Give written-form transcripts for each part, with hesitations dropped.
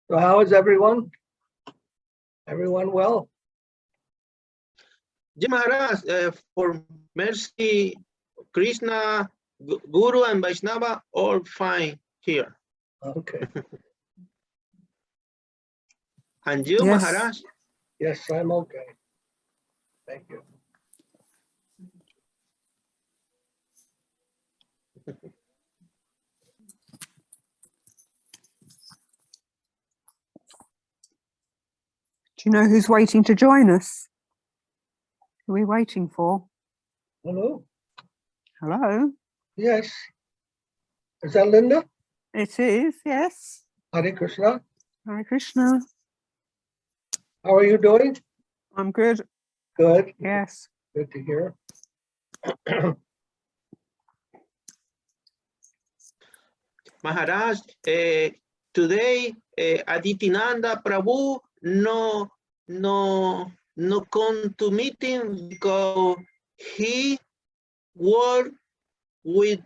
So how is everyone? Everyone well? Ji Maharaj, for mercy, Krishna, Guru and Vaishnava, all fine here. Okay. And you, Yes. Maharaj? Yes, I'm okay. Thank you. Do you know who's waiting to join us? Who are we waiting for? Hello? Hello? Yes. Is that Linda? It is, yes. Hare Krishna. Hare Krishna. How are you doing? I'm good. Good. Yes. Good to hear. Maharaj, today Aditinanda Prabhu no come to meeting because he worked with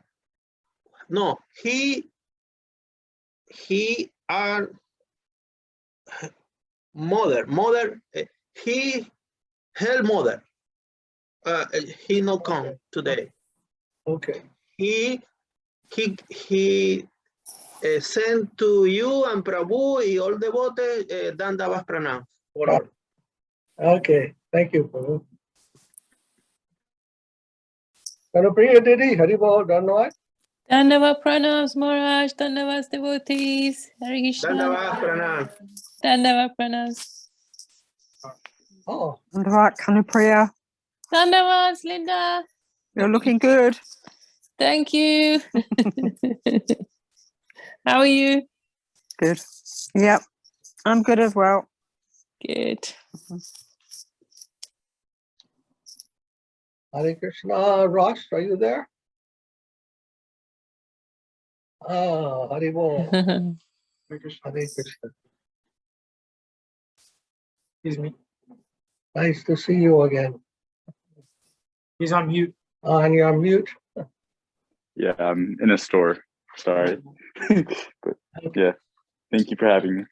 he are mother he her mother he no come today. Okay. He sent to you and Prabhu y all devotees Dandavas Pranam for all. Okay. Thank you, Prabhu. Kanapriya Didi, Haribol, Dhanwad. Dandava pranams, Maharaj, Dandavas devotees, Hare Krishna. Dandavas Pranam. Dandava pranams. Oh, And right, Kanupriya, Dandavas, Linda. you're looking good. Thank you. How are you? Good. Yep, I'm good as well. Good. Hare Krishna. Ross, are you there? Ah, Haribol. Hare Krishna. Excuse me. Nice to see you again. He's on mute. And you're on mute. Yeah, I'm in a store. Sorry. But yeah, thank you for having me.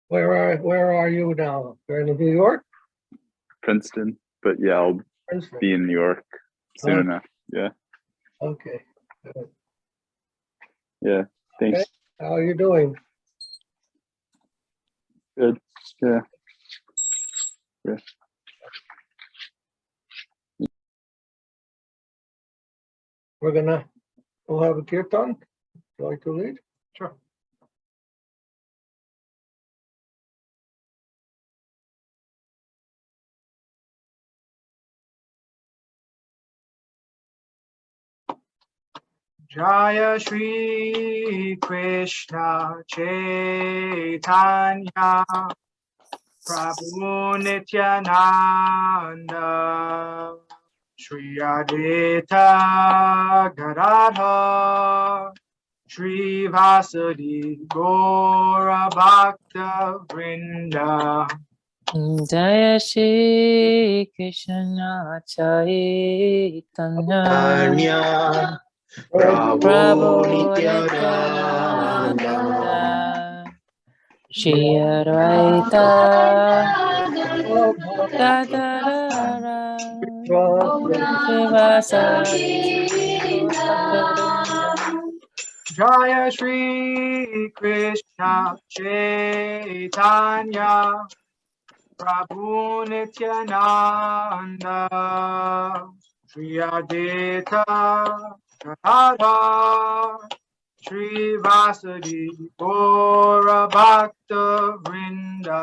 Where are you now? You're in New York? Princeton, but yeah, I'll Princeton. be in New York soon enough. Yeah, Okay. Good. yeah, thanks. Okay. How are you doing? Good. Yeah. Yeah. We'll have a kirtan. Would you like to lead? Sure. Jaya Sri Krishna Chaitanya Prabhu Nityananda Shri Advaita Gadadhar Shri Vasadi Gaura Bhakta Vrinda Jaya Shri Krishna Chaitanya Anya Prabhu Prabhu Nityananda Nityananda Shri Advaita Gadadhara Shivasari Gaura Jaya Shri Krishna Chaitanya Prabhu Nityananda Shri Advaita Gadadhar Shri Vasadi Gaura Bhakta Vrinda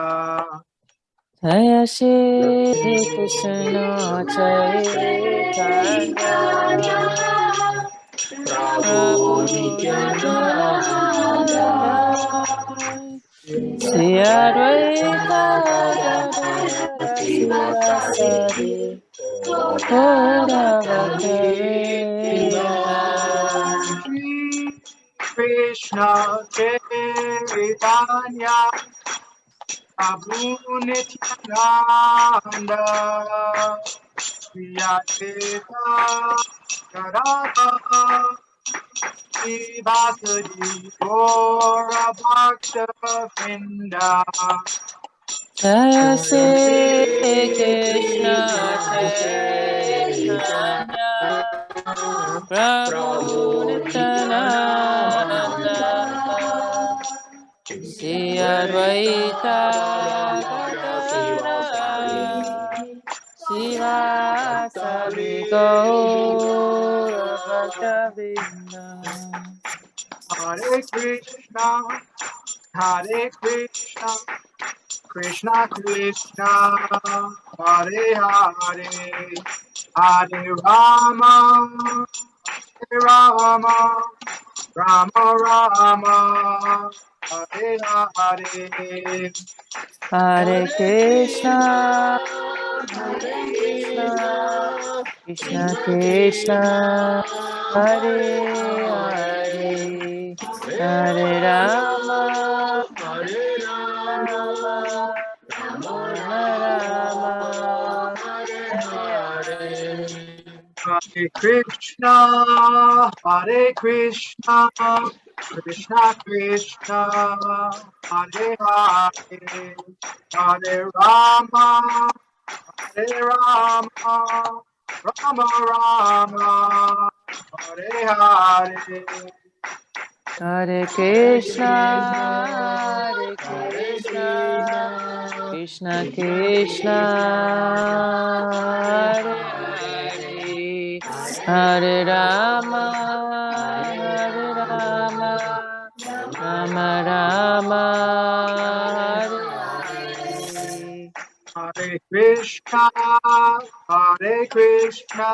Jaya Shri Krishna Chaitanya Prabhu Nityananda Shri Advaita Gadadhara Shivasari Gaura Bhakta Vrinda Shri Krishna Chaitanya Prabhu Nityananda Shri Advaita Gadadhar Sri Vasudeva Gaura Bhakta Vrinda. Jaya Sri Krishna Chaitanya Prabhu Nityananda Sri Advaita Gadadara Srivasadi Gaura Bhakta Vrinda. Hare Krishna, Hare Krishna, Krishna Krishna, Hare Hare, Hare Rama, Hare Rama, Rama Rama, Hare Hare. Hare Krishna, Hare Krishna, Krishna Krishna, Hare Hare, Hare Rama, Hare Rama, Rama Rama, Hare Hare. Hare Krishna, Hare Krishna, Krishna Krishna, Hare Hare, Hare Rama, Hare Rama, Rama Rama, Hare Hare. Hare Krishna, Hare Krishna, Krishna Krishna, Hare Hare, Hare Rama, Hare Rama, Rama Rama, Hare Hare. Hare Krishna, Hare Krishna,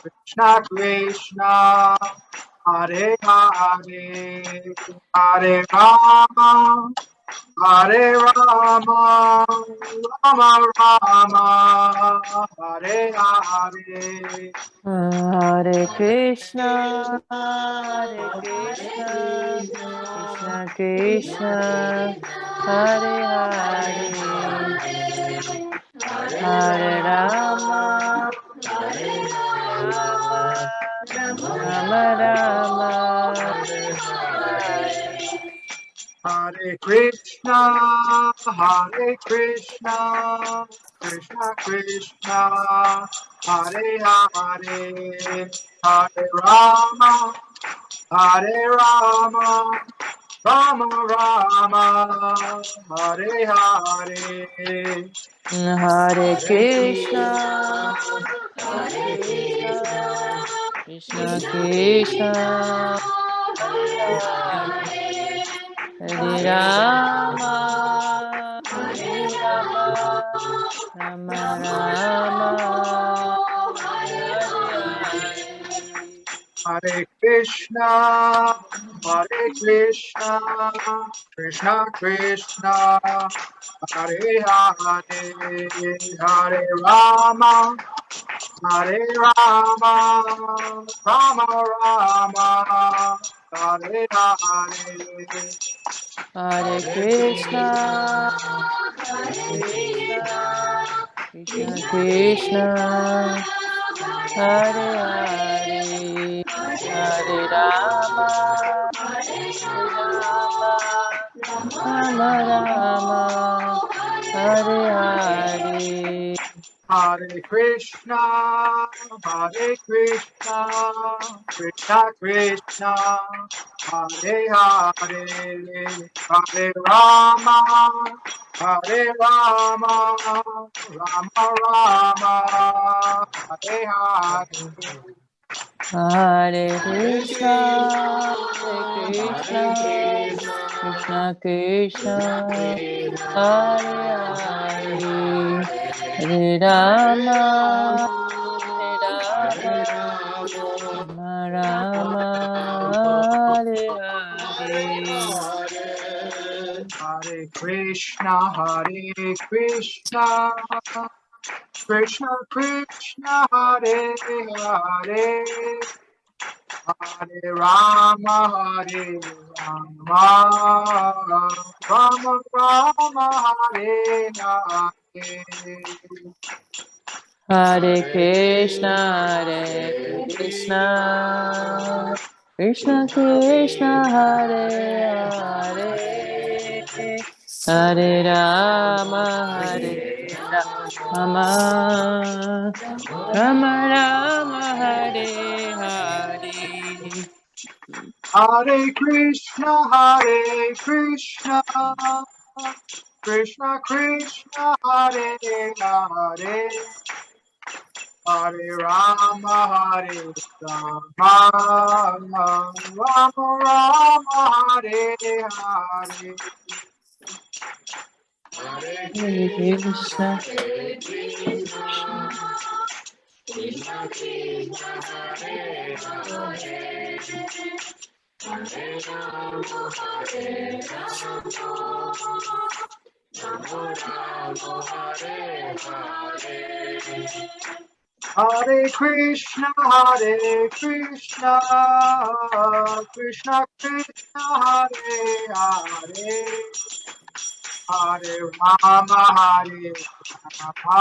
Krishna Krishna, Hare Hare, Hare Rama, Hare Rama, Rama Rama, Hare Hare. Hare Krishna, Hare Krishna, Krishna Krishna, Hare Hare, Hare Rama, Hare Rama, Rama Rama, Hare Hare. Hare Krishna, Hare Krishna, Krishna Krishna, Hare Hare, Hare Rama, Hare Rama, Rama Rama, Hare Hare. Hare Krishna, Hare Krishna, Krishna Krishna, Hare Hare, Hare Rama, Hare Rama, Rama Rama, Hare Hare. Hare Krishna, Hare Krishna, Krishna Krishna, Hare Hare, Hare Rama, Hare Rama, Rama Rama, Hare Hare. Hare Krishna, Hare Krishna, Krishna Krishna, Hare Hare, Hare Rama, Hare Rama, Rama Rama, Hare Hare. Hare Krishna, Hare Krishna, Krishna Krishna, Hare Hare, Hare Rama, Hare Rama, Rama Rama, Hare Hare. Hare Krishna, Hare Krishna, Krishna Krishna, Hare Hare, Hare Rama, Hare Rama, Rama Rama, Hare Hare. Hare Krishna, Hare Krishna, Krishna Krishna, Hare Hare, Hare Rama, Hare Rama, Rama Rama, Hare Hare. Hare Krishna, Hare Krishna, Krishna Krishna, Hare Hare, Hare Rama, Hare Rama, Rama Rama, Hare Hare. Hare Krishna, Krishna Krishna, Hare Hare, Hare Rama, Hare Rama, Rama Rama, Hare Hare. Hare Krishna, Hare Krishna, Krishna Krishna, Hare Hare, Hare Rama, Hare Rama, Rama Rama, Hare Hare. Hare Krishna, Hare Krishna, Krishna Krishna, Hare Hare, Hare Rama, Hare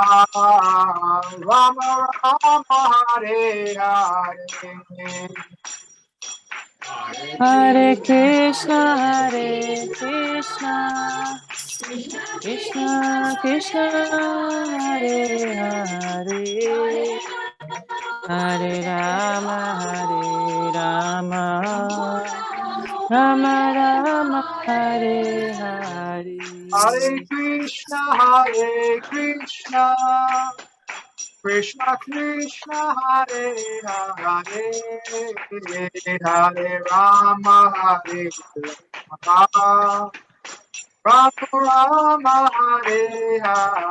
Rama, Rama Rama, Hare Hare. Hare Krishna, Krishna Krishna, Hare Hare, Hare Rama, Hare Rama, Rama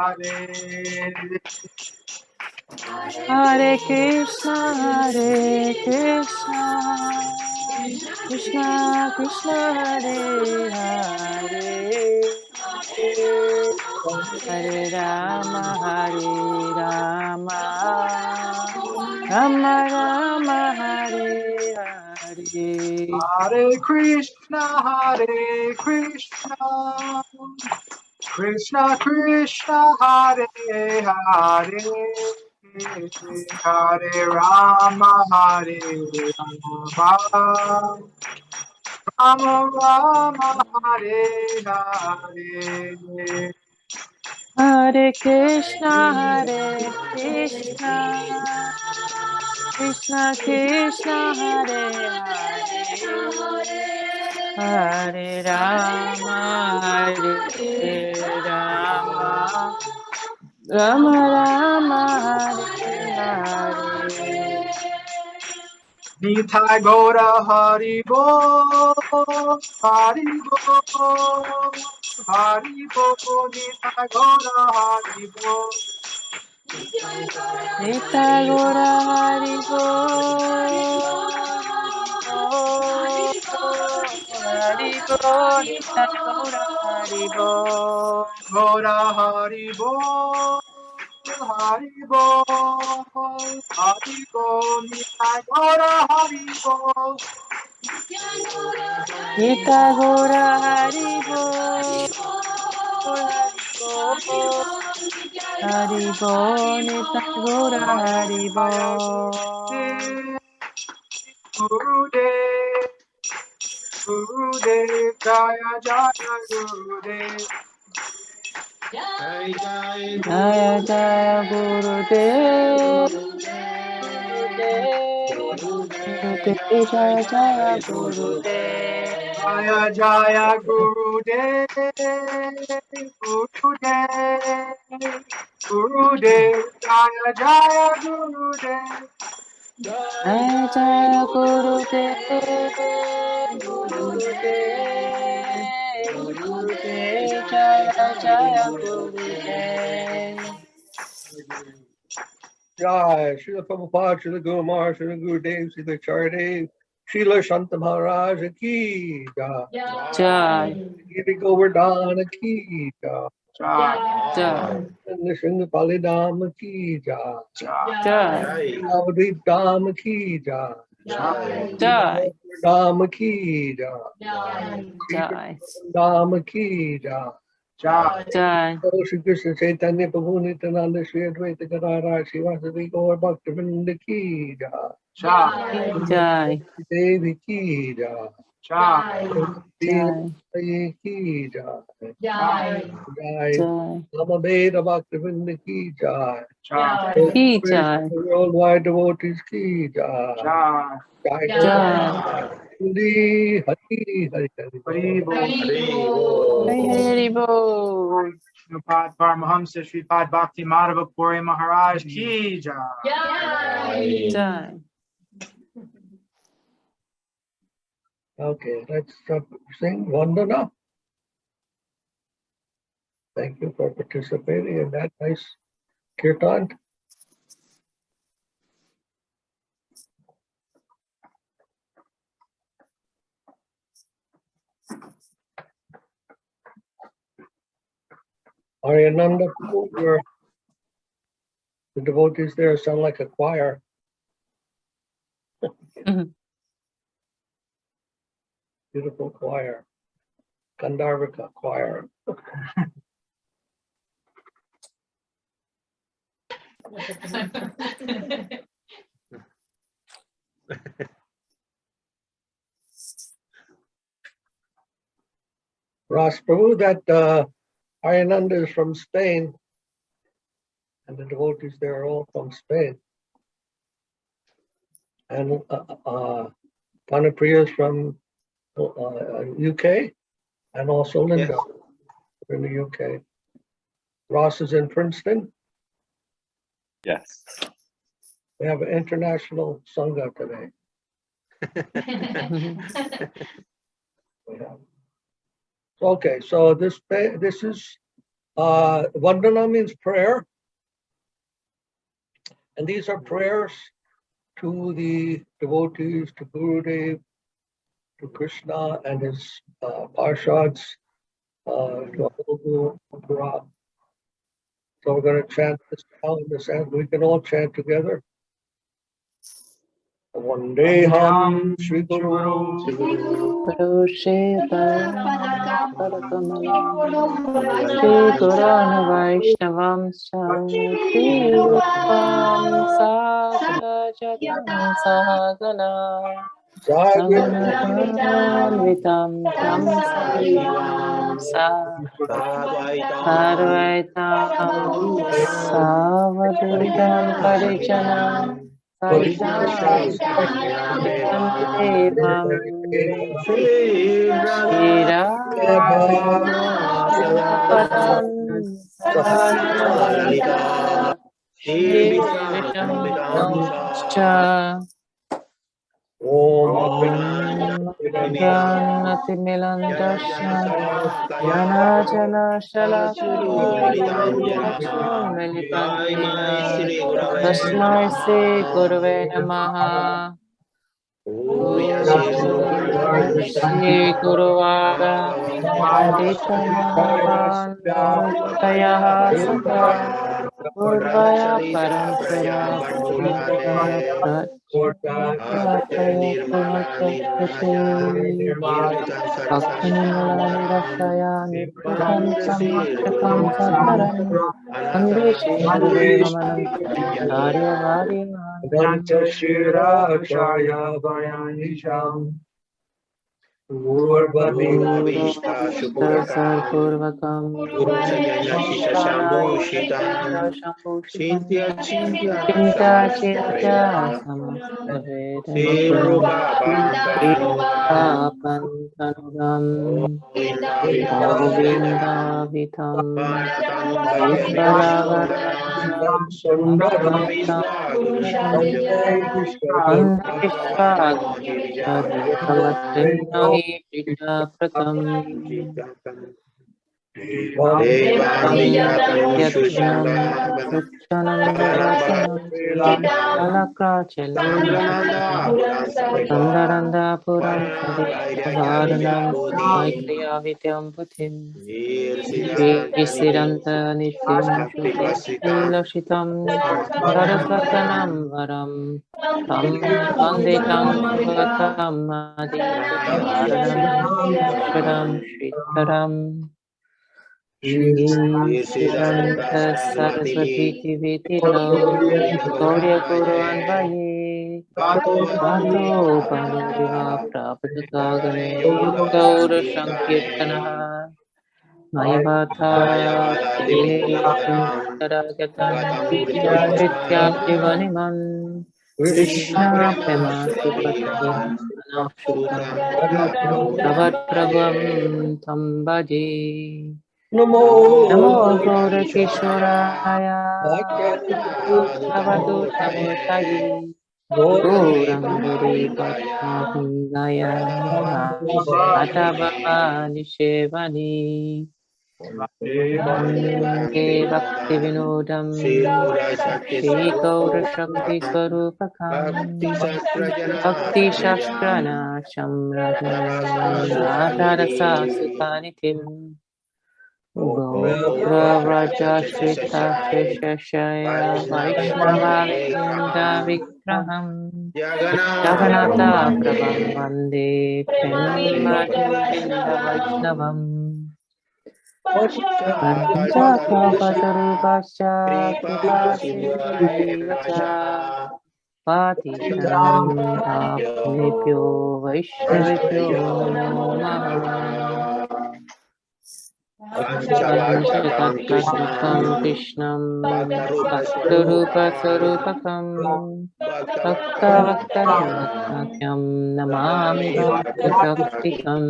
Rama, Hare Hare. Hare Krishna, Hare Krishna, Krishna Krishna, Hare Hare, Hare Rama, Hare Rama, Rama Rama, Hare Hare. Hare Krishna, Krishna Krishna, Hare Hare, Hare Rama, Hare Rama, Rama Rama, Hare Hare. Hare Krishna, Hare Krishna, Krishna Krishna, Hare Hare, Hare Rama, Hare Rama, Rama Rama, Hare Hare. Nitai Gaura Hari Bo, Hari Bo, Hari Bo, Nitai Gaura Hari Bo. Nita Gora Hari Bo, Hari Bo, Nita Gora Hari Bo. Gaura Hari Bo, Hari Bo, Hari Bo, Nitai Gaura Hari Bo. Nita Gora Hari Bo, Hari Bo, Hari Bo, Nita Gora Hari Bo. Gurudev, Gurudev, Jaya Jaya Gurudev. Jaya Jaya Gurudev, Gurudev, Jaya Jaya Gurudev. Jaya Jaya Gurudev, Gurudev, Gurudev, Jaya Jaya Gurudev. Jaya Jaya Gurudev, Gurudev, Gurudev, Jaya Jaya Gurudev. Jai, Srila Prabhupada, Srila Guru Maharaj, Srila Gurudev, Srila Chardev, Srila Shanta Maharaj ki Jai. Jai, Giri Govardhana ki Jai. Jai, Nrsimha Palidam ki Jai. Jai, Navadvip Dham ki Jai. Jai, Dham ki Jai. Jai, Dham ki Jai. Jai. Jai. Oh, Sri Krishna Chaitanya Prabhu Nityananda Sri Advaita Gadadhar Srivasadi Gaur Bhaktivinoda Ki Jai. Jai. Jai. Devi Ki Jai. Jai. Jai. Devi Ki Jai. Jai. Jai. Jai. Namabeda Bhaktivinoda Ki Jai. Jai. Ki Jai. Worldwide devotees Ki Jai. Jai. Jai. Jai. Hari Hari Hari Hari Bol. Hari Hari Bol. Sripad Paramahamsa Sripad Bhakti Madhava Puri Maharaj Ki Jai. Jai. Okay, let's sing Vandana. Thank you for participating in that nice kirtan. Aryananda, where the devotees there sound like a choir. Mhm. Beautiful choir. Gandharvika choir. Ras Prabhu, that Aryananda is from Spain, and the devotees there are all from Spain. And Panapriya is from UK, and also Linda in the UK. Ross is in Princeton. Yes. We have an international Sangha today. We have. Okay, so this is Vandana means prayer, and these are prayers to the devotees, to Gurudev, to Krishna and his parshads, to Guru. So we're going to chant this now in this end. We can all chant together. Vandeham Sri Guru Guru Shri Parakamala Shri Gurana Vaishnavam Shri Rupam Sagrajatam Sahagana Sagunatam Tam Sajivam Sarvaitam Savaduritam Parijana Saitam Devam Shira Param Sahajananda Shri Visham Om Pranati Milandasha Yana Jana Shalakaya Chachum Melitantena Tasmai Se Gurave Namaha Om Shri Guruvara Padita Mahavantayaha Sata Purvaya Parampara Purvaya Prachaya Puhatapati Bhakti Rasaya Nityam Samakam Sataram Vande Shri Gurudevamanam Arya Varya Adanta Shira Acharya Vayanisham Urvabhishta Sarpurvakam Guru Sajana Shisha Shambhushita Chintya Chintya Chinta Chinta Samasaveda Samasavedanta Sirupa Pantanura Pantanudam Govinda Govinda Vitam Panatam Vipalavarajam Sundaram Sundam Vishwagurusham Vande Vishwagurusha Dekamasinahi Prita Pratam Devami Yatam Yatanam Shushandam Suchananda Vasanam Alakrachalendram Sandaranda Puram Sadekavaranam Maitreya Vidyam Putim Siranta Nityam Shukashilam Saraswatanam Varam Tam Panditam Bhagavatam Adi Karanam Sharam Shitaram Sridhanta Saraswati Tivitino Gaurya Kuru Anvaye Vato Panurima Prapatagane Gaura Sankirtanaha Mayavata Taragatan Nitya Jivaniman Krishna Prema Supati Anapshutam Tavat Prabham Tambaji Namo Namo Gaura Kishoraya Bhavatu Tamurtaye Gaurangari Patmahingaya Radha Baba Nishevani Vande Bhakti Vinodam Shri Gaura Shakti Swarupakam Bhakti Shastrana Shamradam Radha Rasa Sukanitim Gaura Vraja Shrita Sheshashaya Vaishnava Vrinda Vigraham Jagannatha Prabham Vande Pemmadinda Vaishnavam Panchakalpatarubhascha Kripa Sindhubhaiva cha Patitanam Bhaktinebhyo Vaishnavebhyo Namo Namaha Panchatattvam Krishnam Bhaktarupasarupakam Bhaktavaktarindatyam Namami Bhakti-praktikam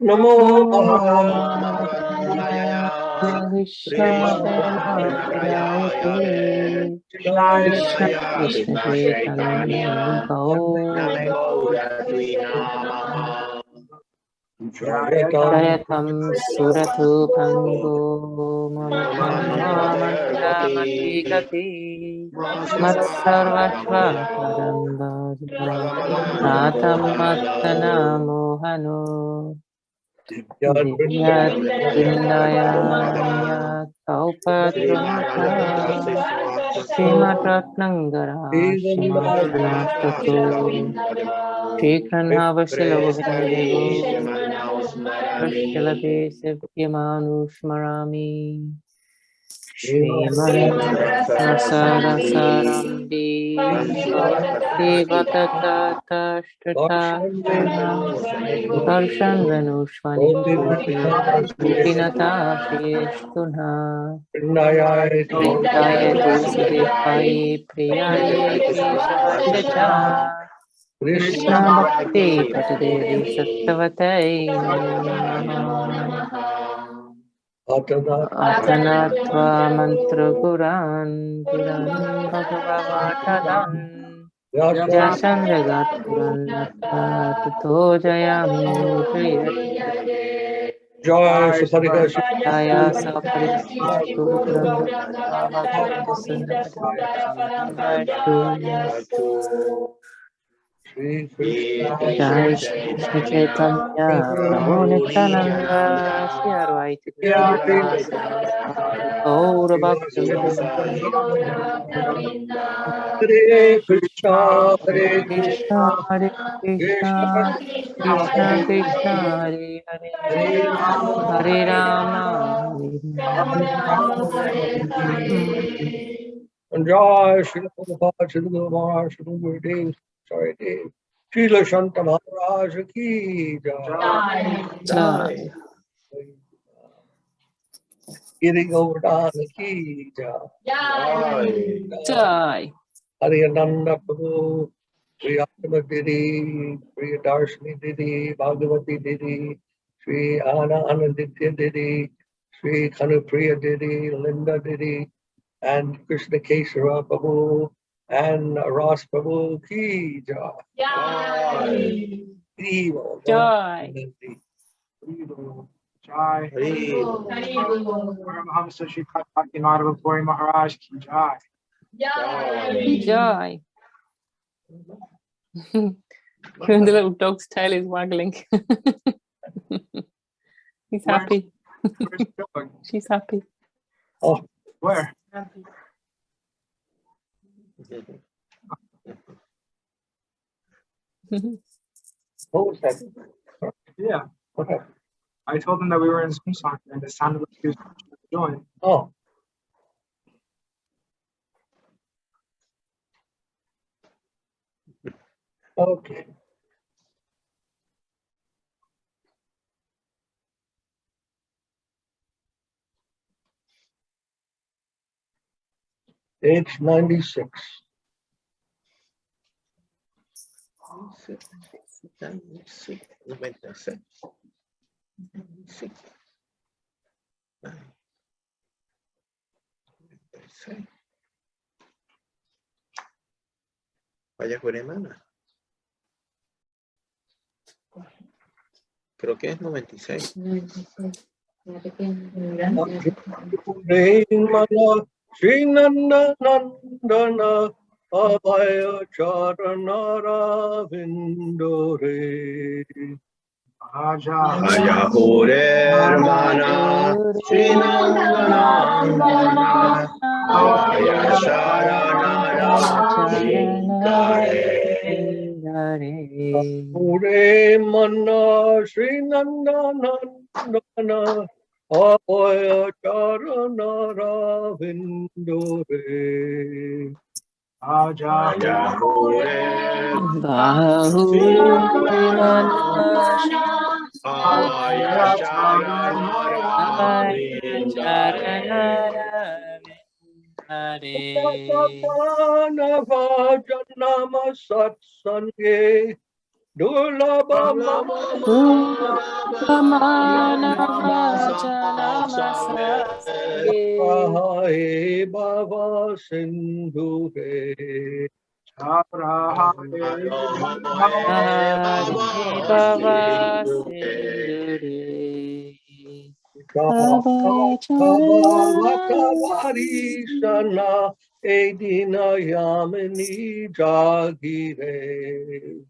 Namo Namah Vishnu-padayate Krishna Krishna Chaitanya Jayatam Suratu Pango Mamandra Matigati Matsarvashva Parambhajam Natam Matana Mohano Divyat Vindayaniya Kaupadramita Srimad Ratnangara Shimashanastatu Sri Kranhavasilovindevo Prashalabhe Sevyamanushmarami Shriman Rasarasarambi Bhakti Vatatatashtatastrana Darshan Venushvani Gopinata Shriyashtuna Nitaya Tulsidevaye Priyaye Keshavasya Krishna Bhakti Patadevi Sattvatai Namo Namaha Athanatva Mantra Guran Guran Bhagavatadan Jasan Jagat Puran Tato Jayam Mudriyat Joy Saparika Jaya Saparikshit Guru Puranda Bhagavata Sundar Sri Krishna Jai Shri Krishna Chaitanya Prabhu Nityananda Shri Advaita Gadadhara Sivasadi Gaura Bhakta Hare Krishna Hare Krishna Hare Krishna Krishna Krishna Krishna Hare Hare Hare Rama Hare Rama and Jai Srila Prabhupada Srila Guru Maharaj Srila Guru Dev sorry Dev Srila Shanta Maharaj Ki Jai Jai Giri Govardhan Ki Jai Jai Hariyananda Prabhu Priyatma Didi Priya Darshini Didi Bhagavati Didi Sri Ana Ananditya Didi Sri Kanupriya Didi Linda Didi and Krishna Kesara Prabhu and Ras Prabhu Ki Jai. Jai Jai. Paramahamsa Sripad Bhakti Madhava Puri Maharaj ki Jai. Jai Even the little dog's tail is waggling. He's happy. Where's the dog? She's happy. Oh, Where? what was that? Yeah. What happened? I told him that we were in Zoom song and it sounded like he was trying to join. Oh. Okay. Page 96. Vaya por hermana. Creo que es 96. Sri Nanda Nandana Abhaya Charanara Vindore. Vaya por hermana. Sri Nanda Abhaya Charanara Vindore. Pure Mana Sri Nanda Nandana Abhaya Charanara Vindore. Vaya por Abhaya Charanara Prapanna Jivanamrita satsange Durlabama Hai Baba Sindhu He Vakarishana Edina Yamini Jagire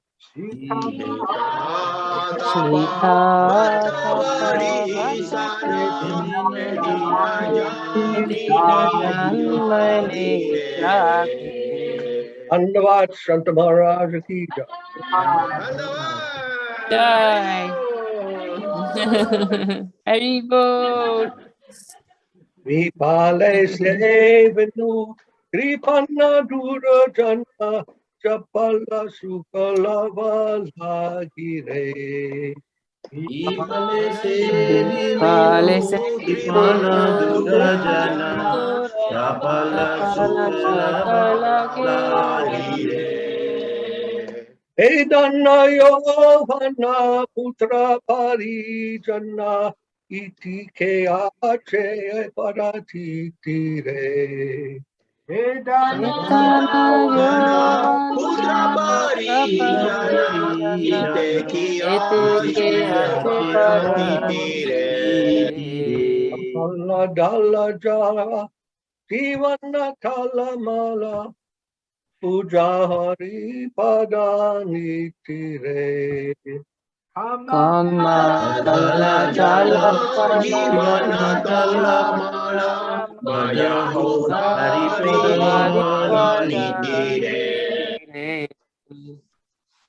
Andavat Santa Maharaja ki Jai. Haribol. Vipale Sevenu Kripanna Dura Jana Chapala Sukala Valagire Vipale Sevenu Chapala Chakala Edana Yohana Putra Parijana Iti ke ache parati tire. Mala dala jala Jivana kalamala Puja hari padani tire. Kamala Jala Jivana Kalamala Maya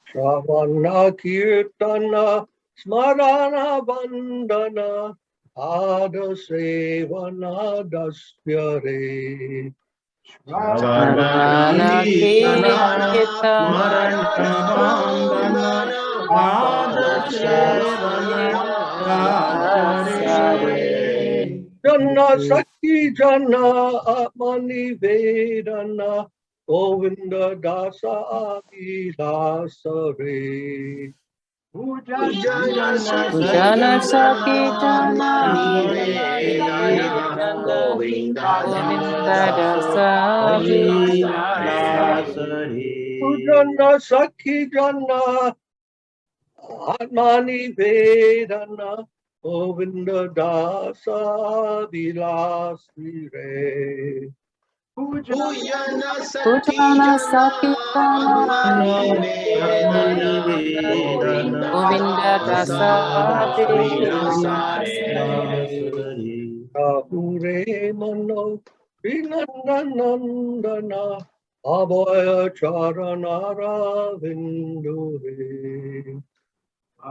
Shravana Kirtana Smarana Vandana Ada Sevana Dasyare Shravana Kirtana Jana Sakti Jana Atmani Vedana Govinda Dasa Abhilasare Pujana Sakitana Govinda Dasa Jana Sakti Jana Atmani Vedana Govinda Dasa Vilasire Pujana Sakitana Govinda Dasa Hure Mano Vinanandana Abhaya Charanara Vindure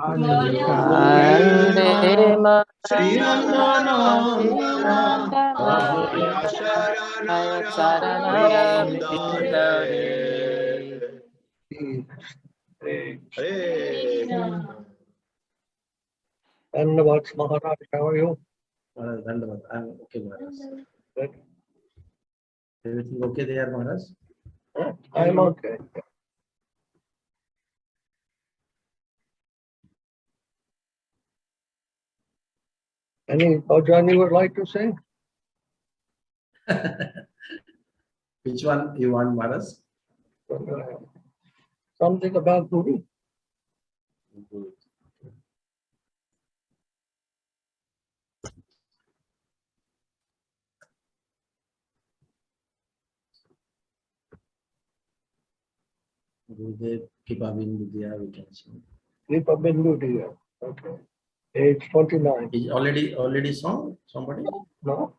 Karande Saranara Vindare. And what's Maharaja? How are you? Dandavad. I'm okay, Maharaj. Good. Everything okay there, Maharaj? Yeah, I'm okay. Any bhajan you would like to sing? Which one you want, Maharaj? Something about Puri. Good. Gurudev Kripa Bindu Diya, we can sing. Sripad, dear. Okay. Age 29. Is already sung? Somebody? No?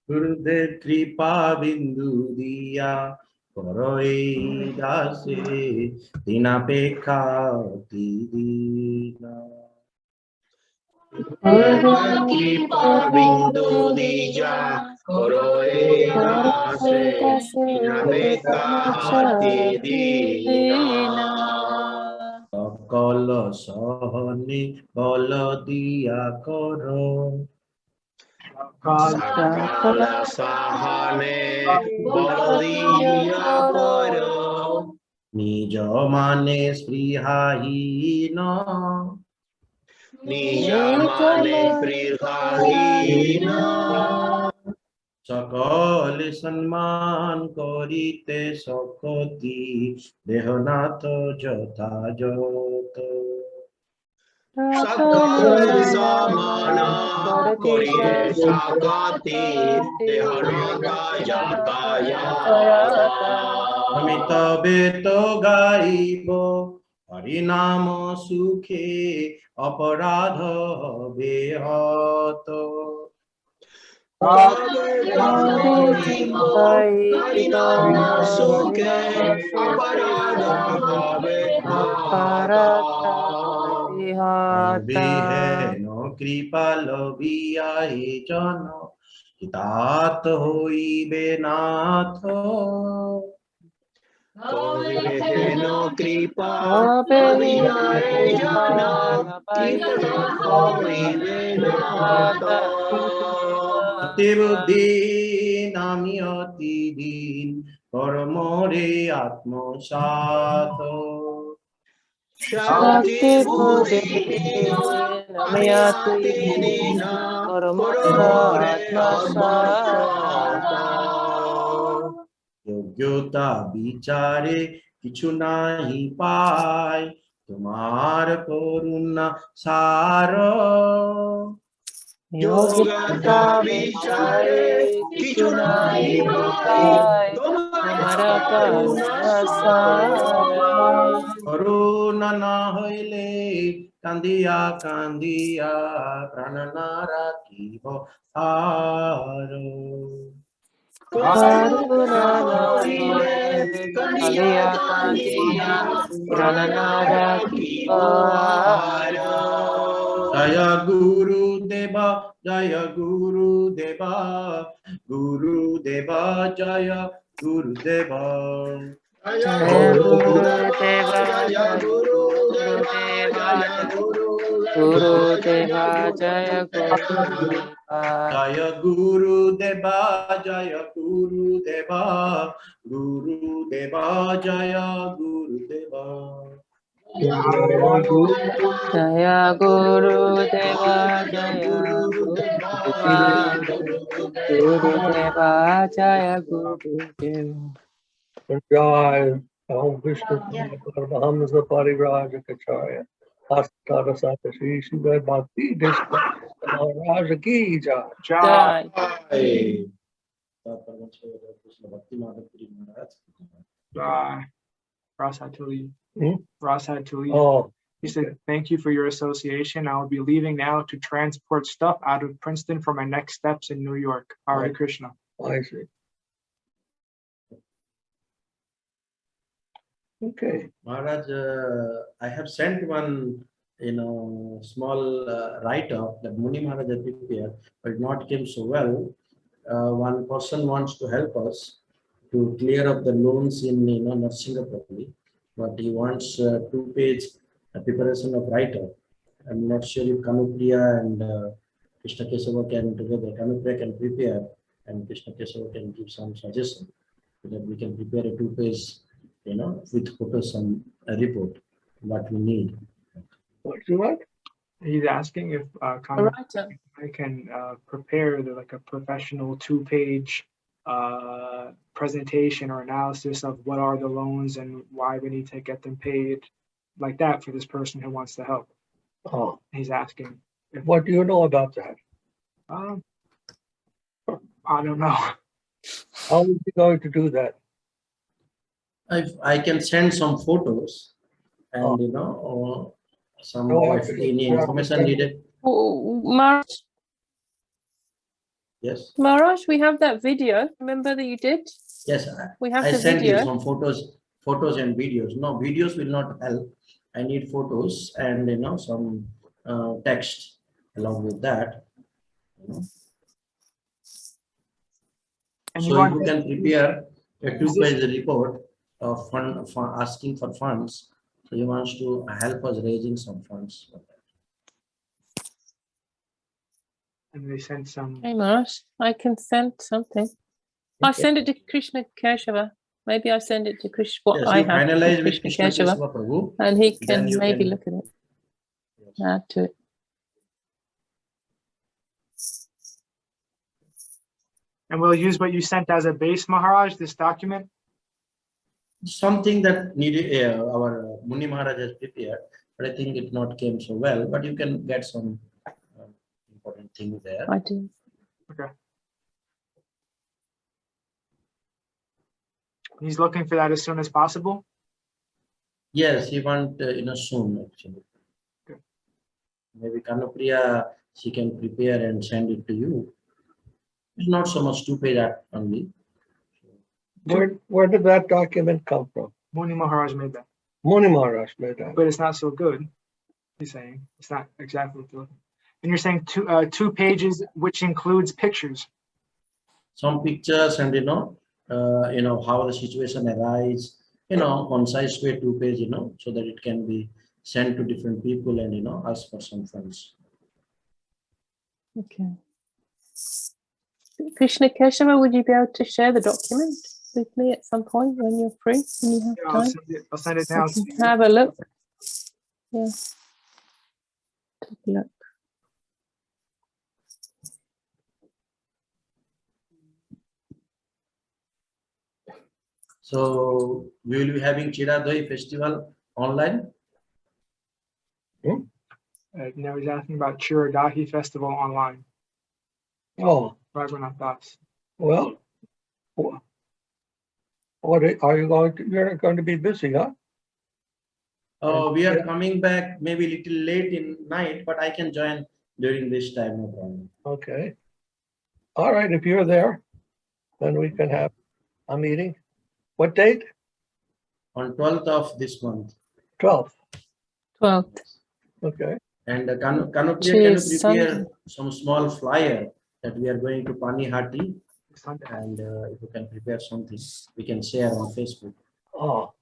Gurudev Kripa Bindu Diya, Koroi Dase, Dina Pekha Dina. Kripa bindu dija koroe dase inapeka hati dina. Sakal sahani bal diya karo. Sakala sahane baladiya karo. Nijo mane sprihahina. Nijamane prihahina. সকল সম্মান করিতে সকতি দেহনাথ যথাযথ Sakale samana koriye sakati dehanata yatayata. আমি তবে তো গাইব হরিনাম সুখে অপরাধ হবে হত বিহেন কৃপা লভিয়াই জন হিতাত হইবে Nath Kaviheno kripa abhinaya jana kita hoivenata. অতি বুদ্ধি নামি অতি দিন কর্মরে আত্মসাত Shakti buddhi namyati dina koromore atmasata. যোগ্যতা বিচারে কিছু নাহি পাই তোমার করুণা সার Yogata vichare kichu nahi pai tomara karuna sara. করুণা না হইলে কান্দিয়া কান্দিয়া প্রাণ না রাখিব আর Karuna naile kandiya kandiya prananara kivara. জয় গুরু দেবা জয় গুরু দেবা গুরু দেবা জয় গুরু দেবা Jaya Guru Deva Jaya Guru Deva Jaya Guru Deva Jaya Guru Deva. জয় গুরু দেবা জয় গুরু দেবা গুরু দেবা জয় গুরু দেবা Jaya Guru Deva Jaya Guru Deva Guru Deva Jaya Guru Deva. Jai Om Vishnu Mahamsa Parivraja Kacharya Astara Sata Shri Sripad Bhakti Maharaja Ki Jai. Jai. Bhakti Yoga Puri Maharaj. Ross had to leave. Hmm? Ross had to leave. Oh, He said, "Thank you for your association. I will be leaving now to transport stuff out of Princeton for my next steps in New York." Hare Oh. Krishna. I see. Okay. Maharaj, I have sent one, small write-up that Muni Maharaj had prepared, but it not came so well. One person wants to help us to clear up the loans in, Singapore, but he wants 2-page preparation of write-up. I'm not sure if Kanupriya and Krishna Kesava can together. Kanupriya can prepare, and Krishna Kesava can give some suggestion so that we can prepare a 2-page, with photos and a report what we need. What do you want? He's asking if A writer. I can prepare like a professional 2-page presentation or analysis of what are the loans and why we need to get them paid, like that, for this person who wants to help. Oh, He's asking if what do you know about that? I don't know. How is he going to do that? I can send some photos and, Oh. or some Oh, if actually, any yeah, information okay. needed. Oh, Maharaj, Yes. Maharaj, we have that video. Remember that you did? Yes, We have I the sent you video. some photos and videos. No, videos will not help. I need photos and some text along with that. And you So want you can prepare a 2-page report of fund for asking for funds. So he wants to help us raising some funds. and they sent some. Hey, Maharaj, I can send something. I Okay. send it to Krishna Keshava. Maybe I send it to Krishna. What Yes, I you have to finalize with Krishna Krishna Keshava, Kesava Prabhu. and he Then can you maybe can- look at it. Yes. Add to it. And we'll use what you sent as a base, Maharaj, this document. Something that needed our Muni Maharaj has prepared, but I think it not came so well. But you can get some important things there. I do. Okay. He's looking for that as soon as possible. Yes, he want soon actually. Okay. Maybe Kanupriya, she can prepare and send it to you. It's not so much 2-page only. Where did that document come from? Muni Maharaj made that, Muni Maharaj made that. but it's not so good. He's saying it's not exactly what you're looking. And you're saying 2 pages, which includes pictures. Some pictures and how the situation arise. Concise way 2-page. So that it can be sent to different people and ask for some funds. Okay. Krishna Keshava, would you be able to share the document with me at some point when you're free, when you have I'll time? send it I down. can have a look. Yeah. Take a look. So we will be having Chiradoi festival online. Now he's asking about Chiradahi Festival online. Oh, Raghunath Das. well, what are you going to? You're going to be busy, huh? We are coming back maybe a little late in night, but I can join during this time, no problem. Okay. All right. If you're there, then we can have a meeting. What date? On 12th of this month. 12th. 12th. Okay. And Kanupriya, can you Cheers, prepare Sunday. some small flyer that we are going to Panihati, Sunday. and if you can prepare something, we can share on Facebook. Oh,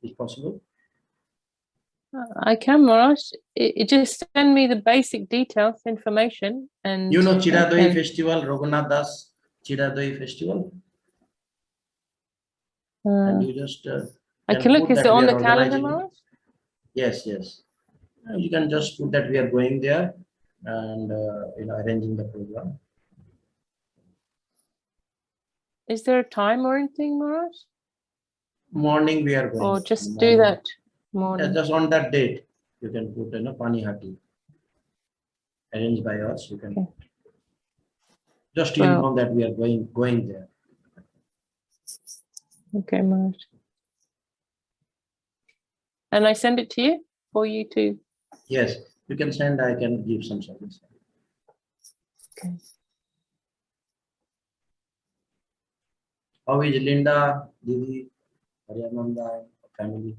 Is possible? I can, Maharaj. It just send me the basic details, information, and You know I Chiradoi can- festival, Raghunath Das Chiradoi festival, uh, and you just I can look. put Is that it we on are the calendar, organizing. Maharaj? Yes, yes. You can just put that we are going there and arranging the program. Is there a time or anything, Maharaj? Morning we are going. Or just Morning. do that Yeah, morning? just on that date, you can put Panihati. Arranged by us, you can Okay. just to Well- inform that we are going there. Okay, Maharaj. And I send it to you for you to. Yes, you can send, I can give some service. Okay. How is Linda, Didi, Haryananda, family?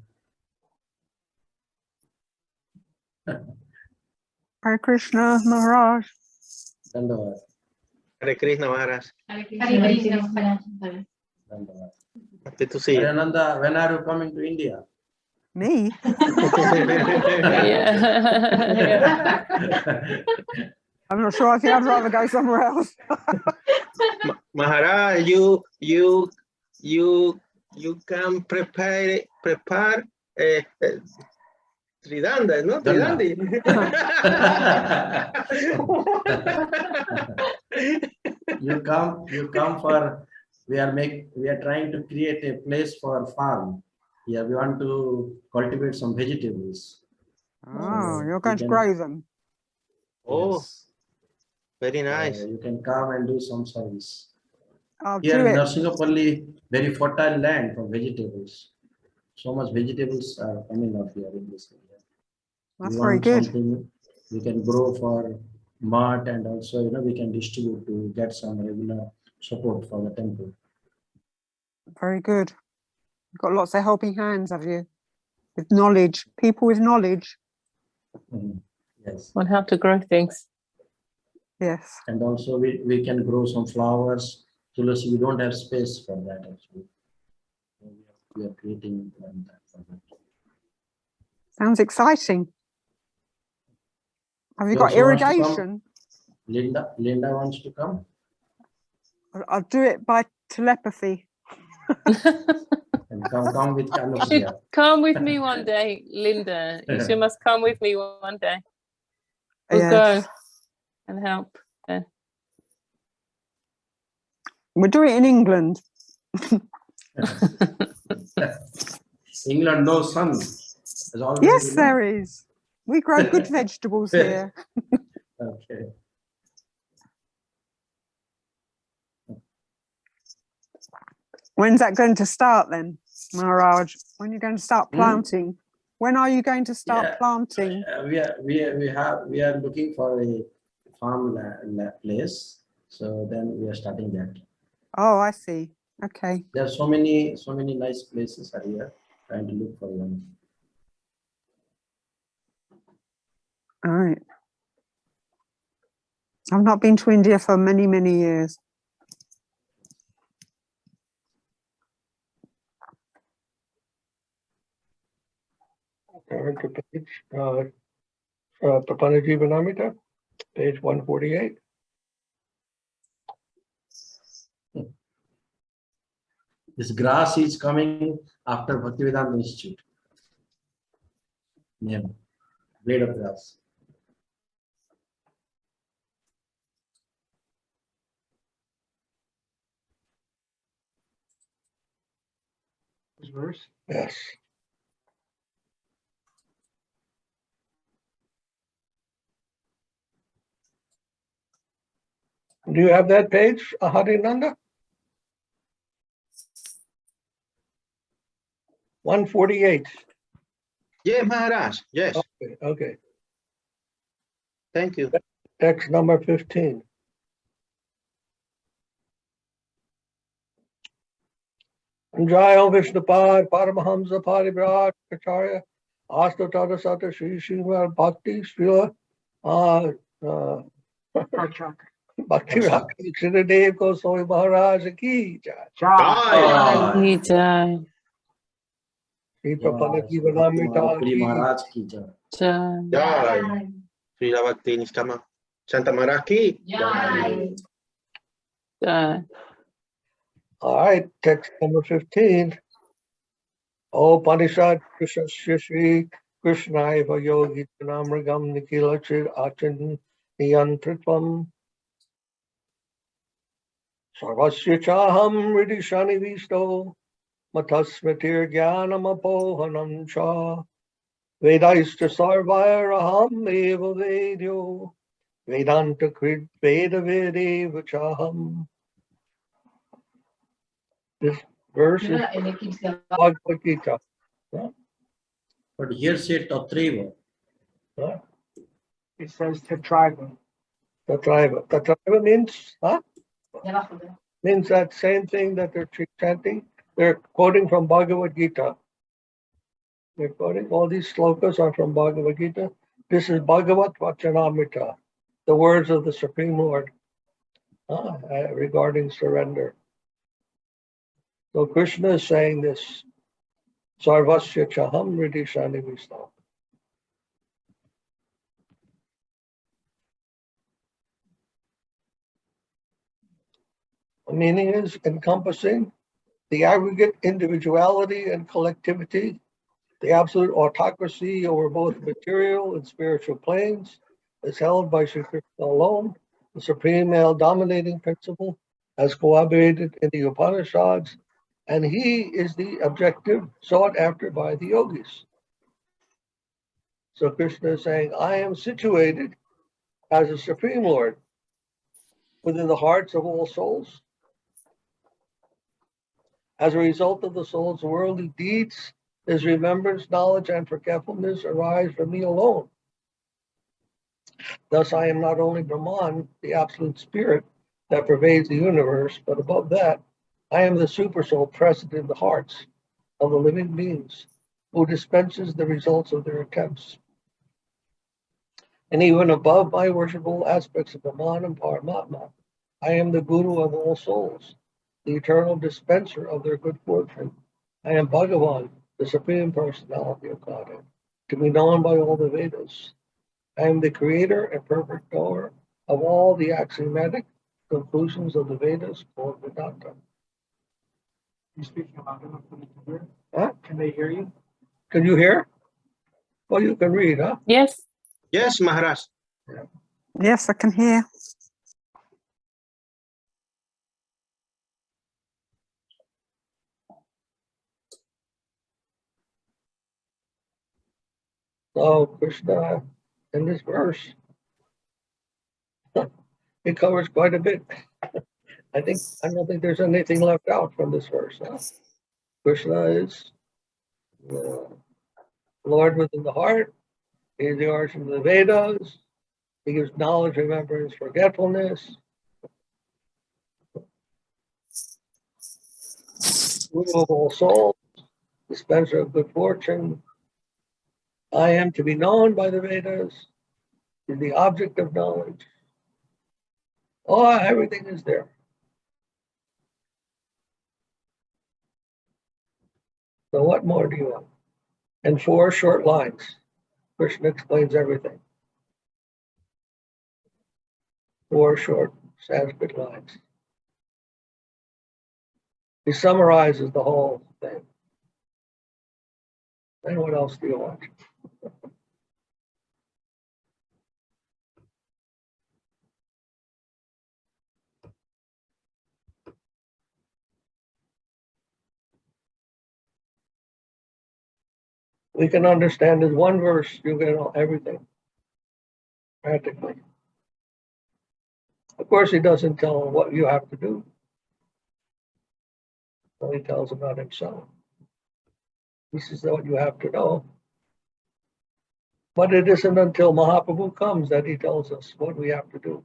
Hare Krishna, Maharaj. Dandavad, Hare Krishna Maharaj. Dandavad. Happy to see you. Haryananda, when are you coming to India? Me? Yeah. I'm not sure. I think I'd rather go somewhere else. Maharaj, you can prepare Tridanda, no? Danda. Tridandi. You come for, we are trying to create a place for farm. Yeah, we want to cultivate some vegetables. Oh, you're you going to can- grow them. Oh, Yes. very nice. You can come and do some service. I'll Here do in it. Narsingapalli, very fertile land for vegetables. So much vegetables are coming up here in this area. That's We very want good. something we can grow for mart, and also we can distribute to get some regular support for the temple. Very good. You've got lots of helping hands, have you? With knowledge. People with knowledge. Yes, On how to grow things. Yes. and also we can grow some flowers. Tulasi, we don't have space for that actually. We are creating that for that. Sounds exciting. Have you Who got also wants to come? irrigation? Linda wants to come. I'll do it by telepathy. And come with You Carlos should here. come with me one day, Linda. You should must come with me one day. We'll Yes. go and help. We'll do it in England. England, no sun. As always, Yes, there is. We grow good vegetables here. Okay. When's that going to start then, Maharaj? When are you going to start planting? When are you going to start Yeah, planting? We are looking for a farm place. So then we are starting that. Oh, I see. Okay. There are so many nice places are here. Trying to look for one. All right. I've not been to India for many, many years. Turn to page Prapanna Jivanamrita, page 148. This grass is coming after Bhaktivedanta Institute. Yeah, blade of grass. This verse? Yes. Do you have that page, Harinanda? 148. Yes, Maharaj. Yes. Okay, okay. Thank you. Text number 15. Jayo Vishnupad Paramahamsa Paribrat Acharya Asta Tada Sata Sri Srimad Bhakti Srila Rakshak. Bhakti Sridev Goswami Maharaj Ki Jai. Jai. He died. Sri Prapanna Jivanamrita Puri Ki. Maharaj ki jai. Jai. Srila Bhakti Nishtama Santa Maharaj ki. Died. All right, text number 15. O Panishad Krishna Shri Krishna Eva Yogi Namragam Nikila Chir Achin Niyantritvam Sarvasya Chaham Ridishani Visto Matasmatir Jnanam Apohanam Cha Vedaista Sarvairaham Eva Vedyo Vedanta Krid Veda Vedeva Chaham. This verse is Bhagavad Gita. But here say Tatraiva. Huh? It says Tatraiva. Tatraiva. Tatraiva means, means that same thing that they're chanting. They're quoting from Bhagavad Gita. They're quoting, all these slokas are from Bhagavad Gita. This is Bhagavat Vachanamrita, the words of the Supreme Lord regarding surrender. So Krishna is saying this, Sarvasya Chaham Riddhi Shani Vishna. The meaning is encompassing the aggregate individuality and collectivity, the absolute autocracy over both material and spiritual planes is held by Sri Krishna alone, the supreme male dominating principle, as corroborated in the Upanishads, and he is the objective sought after by the yogis. So Krishna is saying, I am situated as a Supreme Lord within the hearts of all souls. As a result of the soul's worldly deeds, his remembrance, knowledge, and forgetfulness arise from me alone. Thus, I am not only Brahman, the absolute spirit that pervades the universe, but above that, I am the supersoul present in the hearts of the living beings, who dispenses the results of their attempts. And even above my worshipful aspects of Brahman and Paramatma, I am the Guru of all souls, the eternal dispenser of their good fortune. I am Bhagavan, the Supreme Personality of Godhead, to be known by all the Vedas. I am the creator and perfect knower of all the axiomatic conclusions of the Vedas called Vedanta. You're speaking about enough for them to hear? Huh? Can they hear you? Can you hear? Well, you can read, huh? Yes. Yes, Maharaj. Yes, I can hear. So Krishna, in this verse, it covers quite a bit. I don't think there's anything left out from this verse. Huh? Krishna is the Lord within the heart. He is the origin of the Vedas. He gives knowledge, remembrance, forgetfulness. Guru of all souls, dispenser of good fortune. I am to be known by the Vedas. Is the object of knowledge. Oh, everything is there. So what more do you want? In 4 short lines, Krishna explains everything. 4 short Sanskrit lines. He summarizes the whole thing. Then what else do you want? We can understand in 1 verse, you get everything, practically. Of course, he doesn't tell what you have to do. So he tells about himself. He says what you have to know. But it isn't until Mahaprabhu comes that he tells us what we have to do,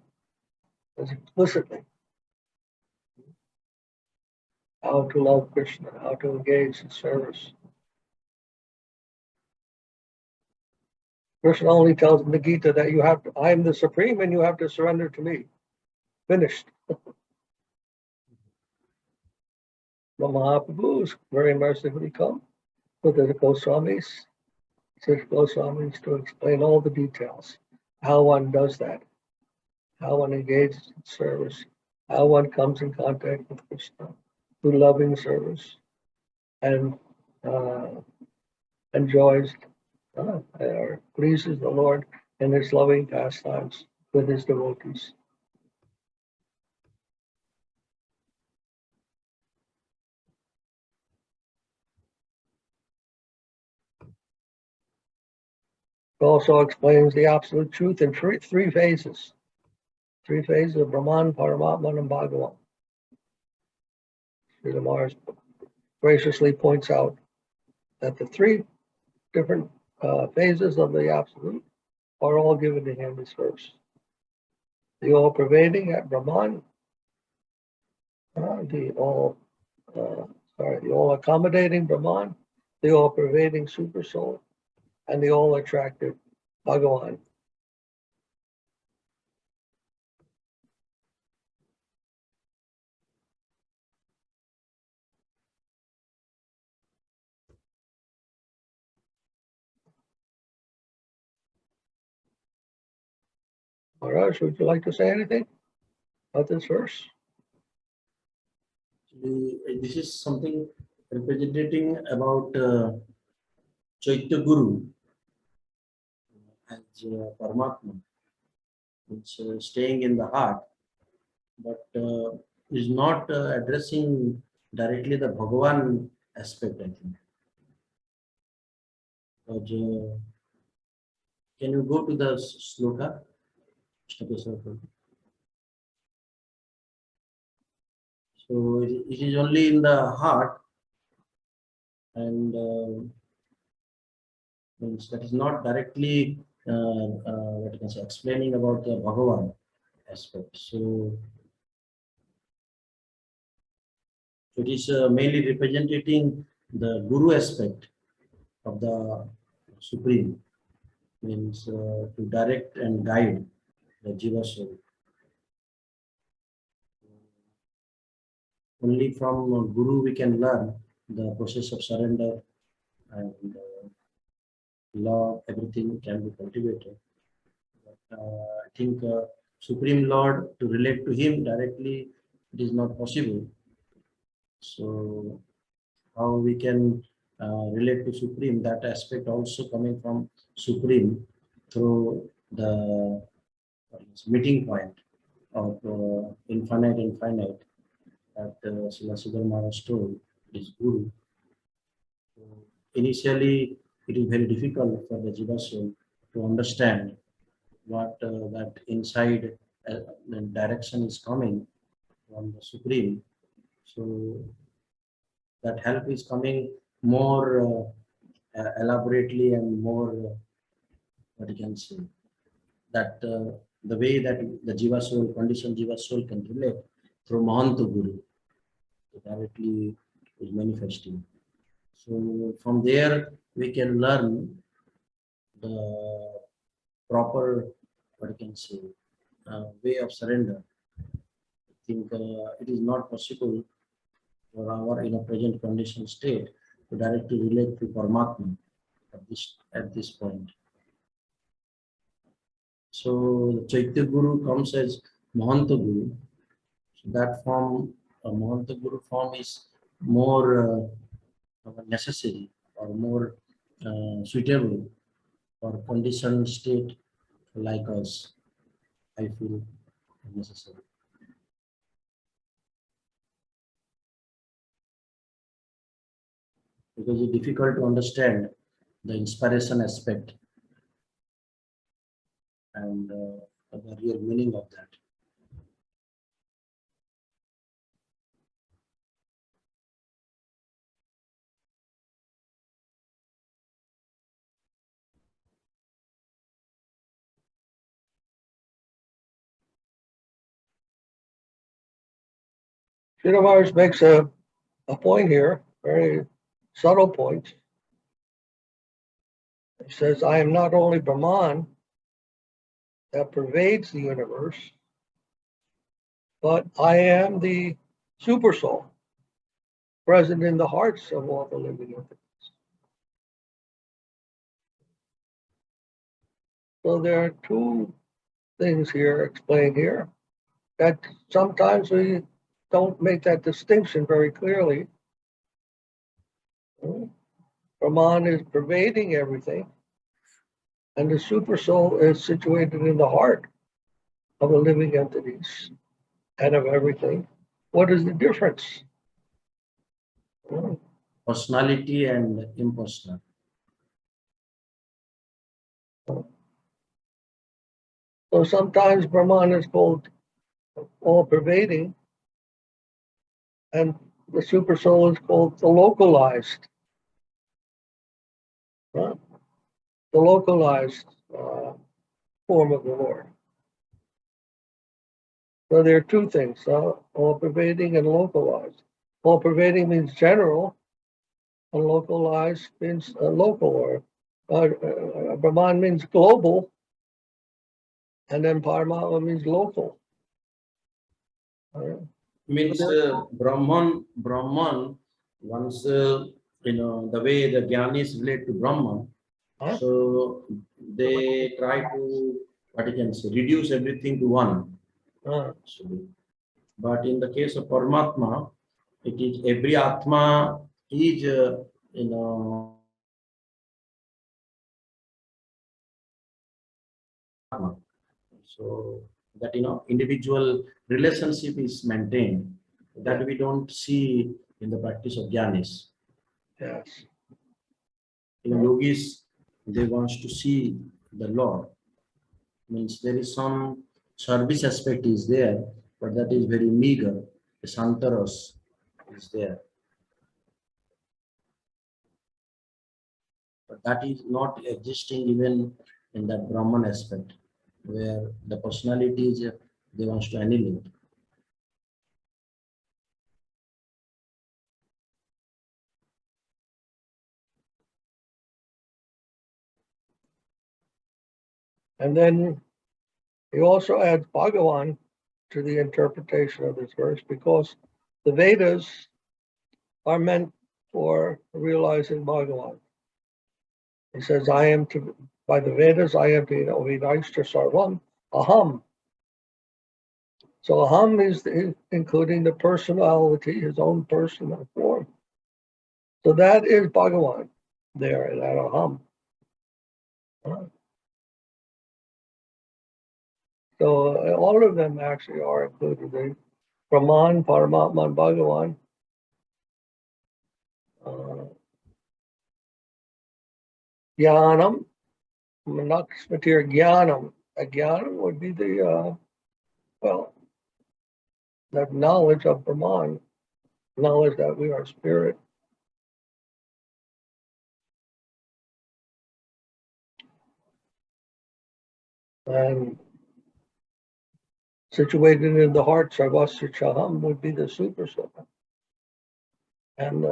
as explicitly. How to love Krishna, how to engage in service. Krishna only tells in the Gita that you have to, I am the Supreme and you have to surrender to me. Finished. But Mahaprabhu is very mercifully come with the Goswamis, 6 Goswamis, to explain all the details. How one does that, how one engages in service, how one comes in contact with Krishna through loving service and enjoys or pleases the Lord in his loving pastimes with his devotees. It also explains the absolute truth in 3 phases. 3 phases of Brahman, Paramatman, and Bhagavan. Srila Maharaj graciously points out that the three different phases of the Absolute are all given to him as first. The all-pervading at Brahman, the all-accommodating Brahman, the all-pervading Super Soul, and the all-attractive Bhagavan. Maharaj, would you like to say anything about this verse? This is something representing about Chaitya Guru as Paramatma. It's staying in the heart, but is not addressing directly the Bhagavan aspect, I think. But, can you go to the sloka? So it is only in the heart, and means that is not directly what you can say, explaining about the Bhagavan aspect. So it is mainly representing the Guru aspect of the Supreme, means to direct and guide the Jiva soul. Only from Guru we can learn the process of surrender, and love, everything can be cultivated. But, I think Supreme Lord, to relate to him directly, it is not possible. So how we can relate to Supreme, that aspect also coming from Supreme through the meeting point of infinite, that Srila Maharaj told is Guru. So initially, it is very difficult for the Jiva soul to understand what that inside direction is coming from the Supreme. So that help is coming more elaborately and more, what you can say, that the way that the Jiva soul, conditioned Jiva soul can relate through Mahanta Guru, directly is manifesting. So from there we can learn the proper, what you can say, way of surrender. I think it is not possible for our in a present condition state to directly relate to Paramatma at this point. So the Chaitya Guru comes as Mahanta Guru. So that form, Mahanta Guru form, is more necessary or more suitable for conditioned state like us. I feel necessary. Because it's difficult to understand the inspiration aspect and the real meaning of that. Srila Maharaj makes a point here, very subtle point. He says, I am not only Brahman that pervades the universe, but I am the super soul present in the hearts of all the living entities. So there are two things here explained here that sometimes we don't make that distinction very clearly. Brahman is pervading everything, and the super soul is situated in the heart of the living entities and of everything. What is the difference? Personality and impersonal. So sometimes Brahman is called all-pervading, and the super soul is called the localized. The localized form of the Lord. So there are two things, all-pervading and localized. All-pervading means general, and localized means local, or Brahman means global, and then Paramatma means local. Means Brahman, once, the way the Jnanis relate to Brahman, so they try to, what you can say, reduce everything to one. Actually. But in the case of Paramatma, it is every Atma is, so that, individual relationship is maintained, that we don't see in the practice of Jnanis. Yes. Yogis, they want to see the Lord. Means there is some service aspect is there, but that is very meager. The Santaros is there. But that is not existing even in that Brahman aspect, where the personalities they want to annihilate. And then he also adds Bhagavan to the interpretation of this verse, because the Vedas are meant for realizing Bhagavan. He says, I am to, by the Vedas, I am to, Vidaishta Sarvam, Aham. So Aham is including the personality, his own personal form. So that is Bhagavan there in that Aham. So all of them actually are included. The Brahman, Paramatma, and Bhagavan. Jnanam, Manakshmatir Jnanam. A Jnanam would be the, the knowledge of Brahman, knowledge that we are spirit. And situated in the heart, Sarvasya Chaham would be the super soul. And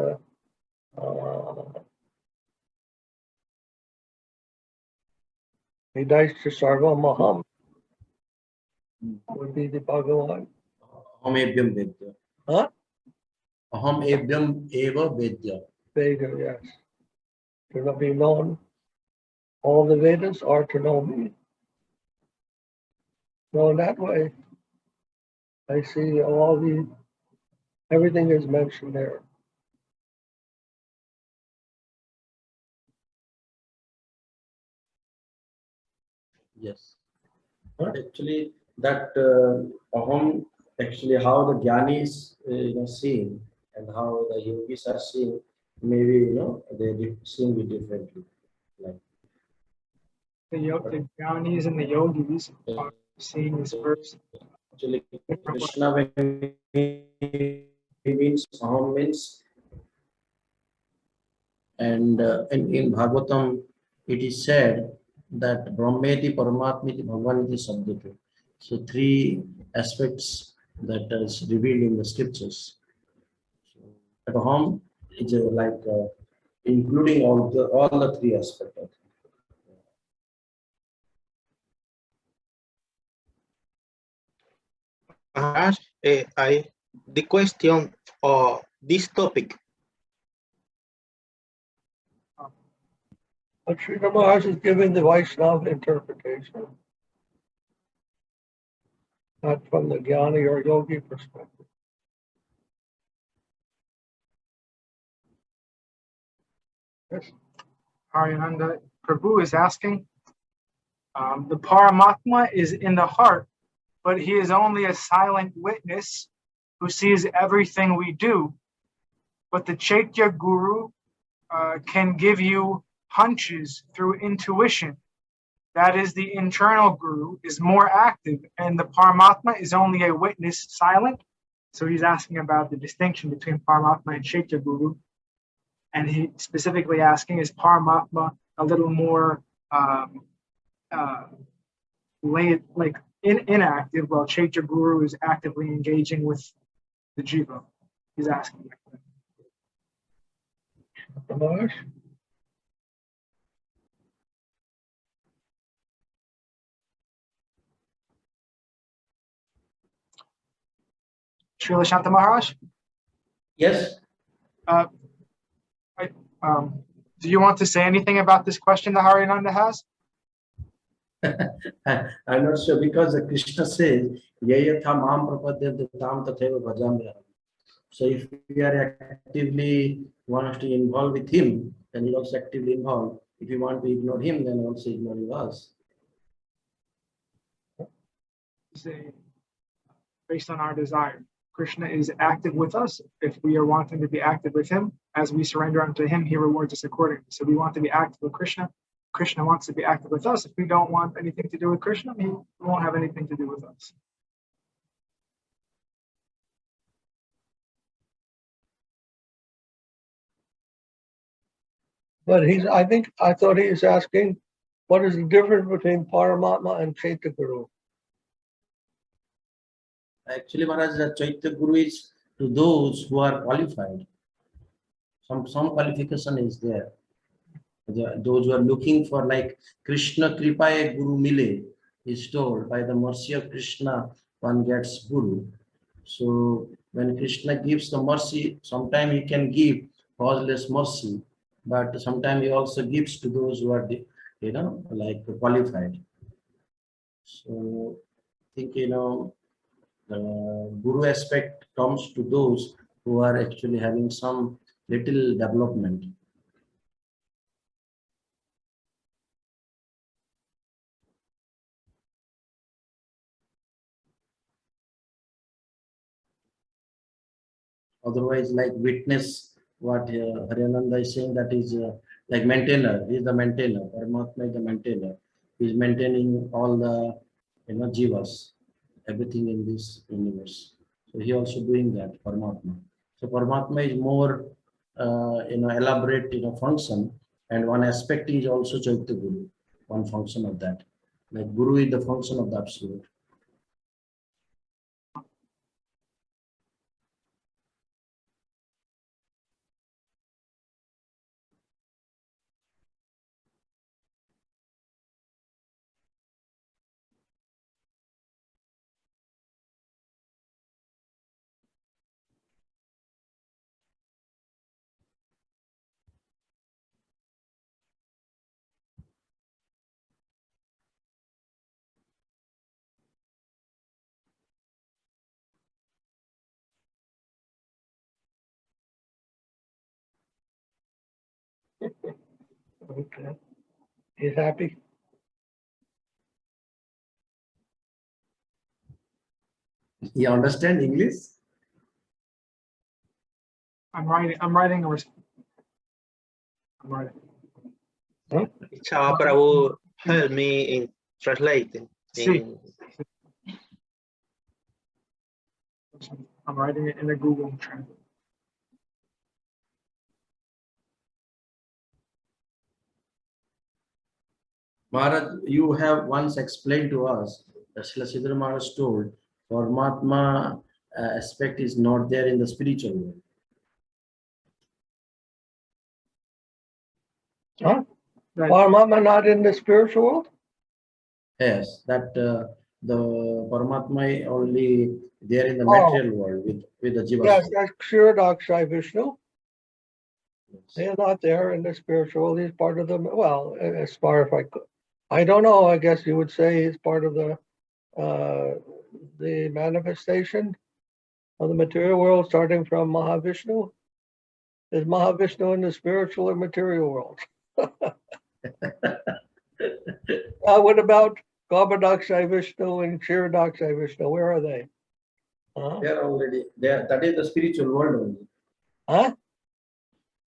Hidaishya Sarva Maham would be the Bhagavan. Aham Ebhyam Vedya. Huh? Aham Ebhyam Eva Vedya. Veda, yes. To not be known. All the Vedas are to know me. So in that way, I see everything is mentioned there. Yes. But actually, that Aham, actually how the Jnanis seen and how the yogis are seen, maybe they seem it differently. Like The Jnanis and the yogis are seeing this verse. actually, Krishna when he means Aham means, and in Bhagavatam it is said that Brahmeti Paramatmiti Bhagavaniti Sabdhati. So three aspects that is revealed in the scriptures. So, Aham is including all the three aspects. Maharaj, the question of this topic. But Sri Maharaj is giving the Vaishnava interpretation, not from the Jnani or Yogi perspective. Yes. Ariananda Prabhu is asking, the Paramatma is in the heart, but he is only a silent witness who sees everything we do. But the Chaitya Guru can give you hunches through intuition. That is, the internal Guru is more active, and the Paramatma is only a witness, silent. So he's asking about the distinction between Paramatma and Chaitya Guru. And he specifically asking, is Paramatma a little more inactive, while Chaitya Guru is actively engaging with the jiva? He's asking. Maharaj? Srila Shanta Maharaj? Yes. Do you want to say anything about this question that Harinanda has? I'm not sure, because Krishna says, "Yayatha mam prapadyante tam tatheva bhajamyaham." So if we are actively want to involve with him, then he also actively involved. If you want to ignore him, then also ignoring us. Say, based on our desire, Krishna is active with us. If we are wanting to be active with him, as we surrender unto him, he rewards us accordingly. So we want to be active with Krishna. Krishna wants to be active with us. If we don't want anything to do with Krishna, he won't have anything to do with us. But I thought he was asking, what is the difference between Paramatma and Chaitya Guru? Actually, Maharaj, Chaitya Guru is to those who are qualified. Some qualification is there. Those who are looking for, like Krishna Kripaye Guru Mile is told, by the mercy of Krishna one gets Guru. So when Krishna gives the mercy, sometimes he can give causeless mercy, but sometimes he also gives to those who are, like qualified. So I think, the Guru aspect comes to those who are actually having some little development. Otherwise, like witness what Harinanda is saying, that is like maintainer. He is the maintainer. Paramatma is the maintainer. He is maintaining all the jivas, everything in this universe. So he also doing that, Paramatma. So Paramatma is more elaborate function, and one aspect is also Chaitya Guru, one function of that. Like Guru is the function of the absolute. Okay. He's happy. You understand English? I'm writing a response. Prabhu, help me in translating. See. I'm writing it in the Google Translate. Maharaj, you have once explained to us that Srila Maharaj told Paramatma aspect is not there in the spiritual world. Huh? Paramatma not in the spiritual world? Yes, that the Paramatma only there in the material world with the Jiva. Yes, that's Kshirodakshay Vishnu. He is not there in the spiritual world. He's part of the, well, as far as I don't know, I guess you would say he's part of the manifestation of the material world, starting from Mahavishnu. Is Mahavishnu in the spiritual or material world? What about Garbhodakshay Vishnu and Kshirodakshay Vishnu? Where are they? They are already there. That is the spiritual world only. Huh?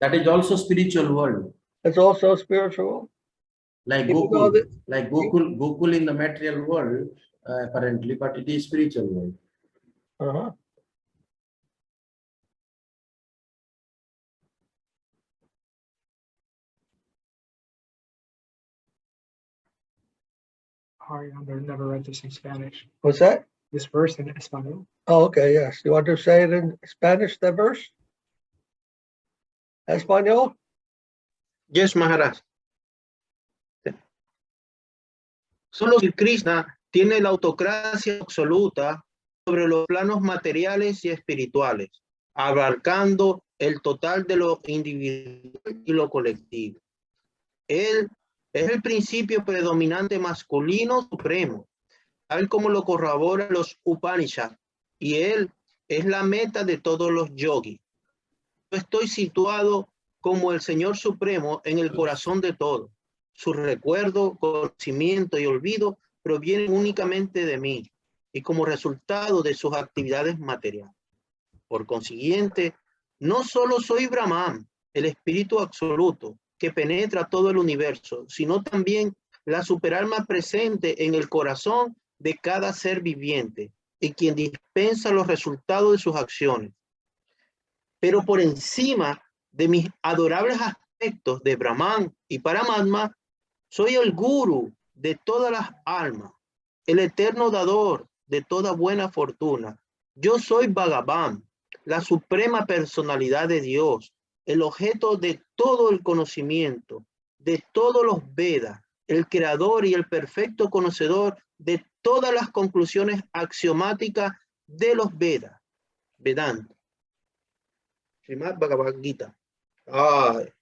That is also spiritual world. It's also spiritual. Like Gokul, Gokul in the material world, apparently, but it is spiritual world. I've never read this in Spanish. What's that? This verse in Espanol. Oh, okay, yes. You want to say it in Spanish, that verse? Espanol? Yes, Maharaj. Solo Sri Krishna tiene la autocracia absoluta sobre los planos materiales y espirituales, abarcando el total de lo individual y lo colectivo. Él es el principio predominante masculino supremo, tal como lo corroboran los Upanishads, y él es la meta de todos los yogis. Yo estoy situado como el Señor Supremo en el corazón de todo. Su recuerdo, conocimiento y olvido provienen únicamente de mí y como resultado de sus actividades materiales. Por consiguiente, no solo soy Brahman, el espíritu absoluto que penetra todo el universo, sino también la superalma presente en el corazón de cada ser viviente y quien dispensa los resultados de sus acciones. Pero por encima de mis adorables aspectos de Brahman y Paramatma, soy el gurú de todas las almas, el eterno dador de toda buena fortuna. Yo soy Bhagavan, la suprema personalidad de Dios, el objeto de todo el conocimiento, de todos los Vedas, el creador y el perfecto conocedor de todas las conclusiones axiomáticas de los Vedas. Vedanta. Srimad Bhagavad Gita. Ay.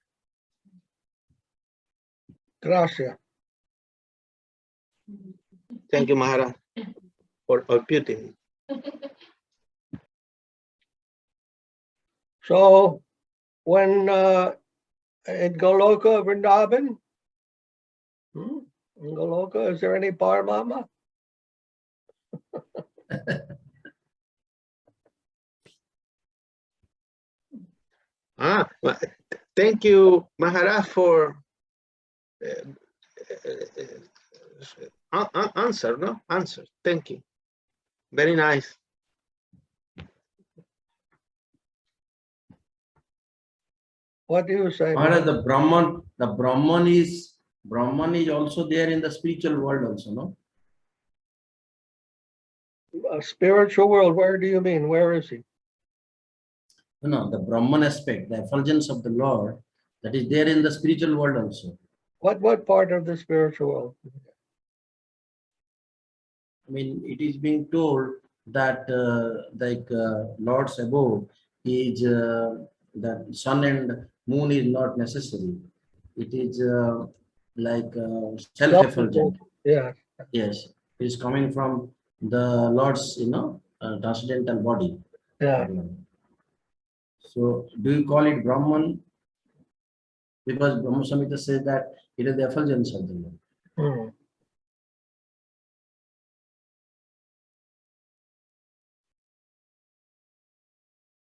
Gracias. Thank you, Maharaj, for puting. So, when in Goloka, Vrindavan, in Goloka, is there any Paramatma? Thank you, Maharaj, for answer, no? Answer. Thank you. Very nice. What do you say? Maharaj, the Brahman is also there in the spiritual world also, no? A spiritual world, where do you mean? Where is he? No, the Brahman aspect, the effulgence of the Lord, that is there in the spiritual world also. What part of the spiritual world? I mean, it is being told that Lord's abode is that sun and moon is not necessary. It is self-effulgent. Yeah. Yes, it is coming from the Lord's, transcendental body. Yeah. So, do you call it Brahman? Because Brahma Samhita says that it is the effulgence of the Lord.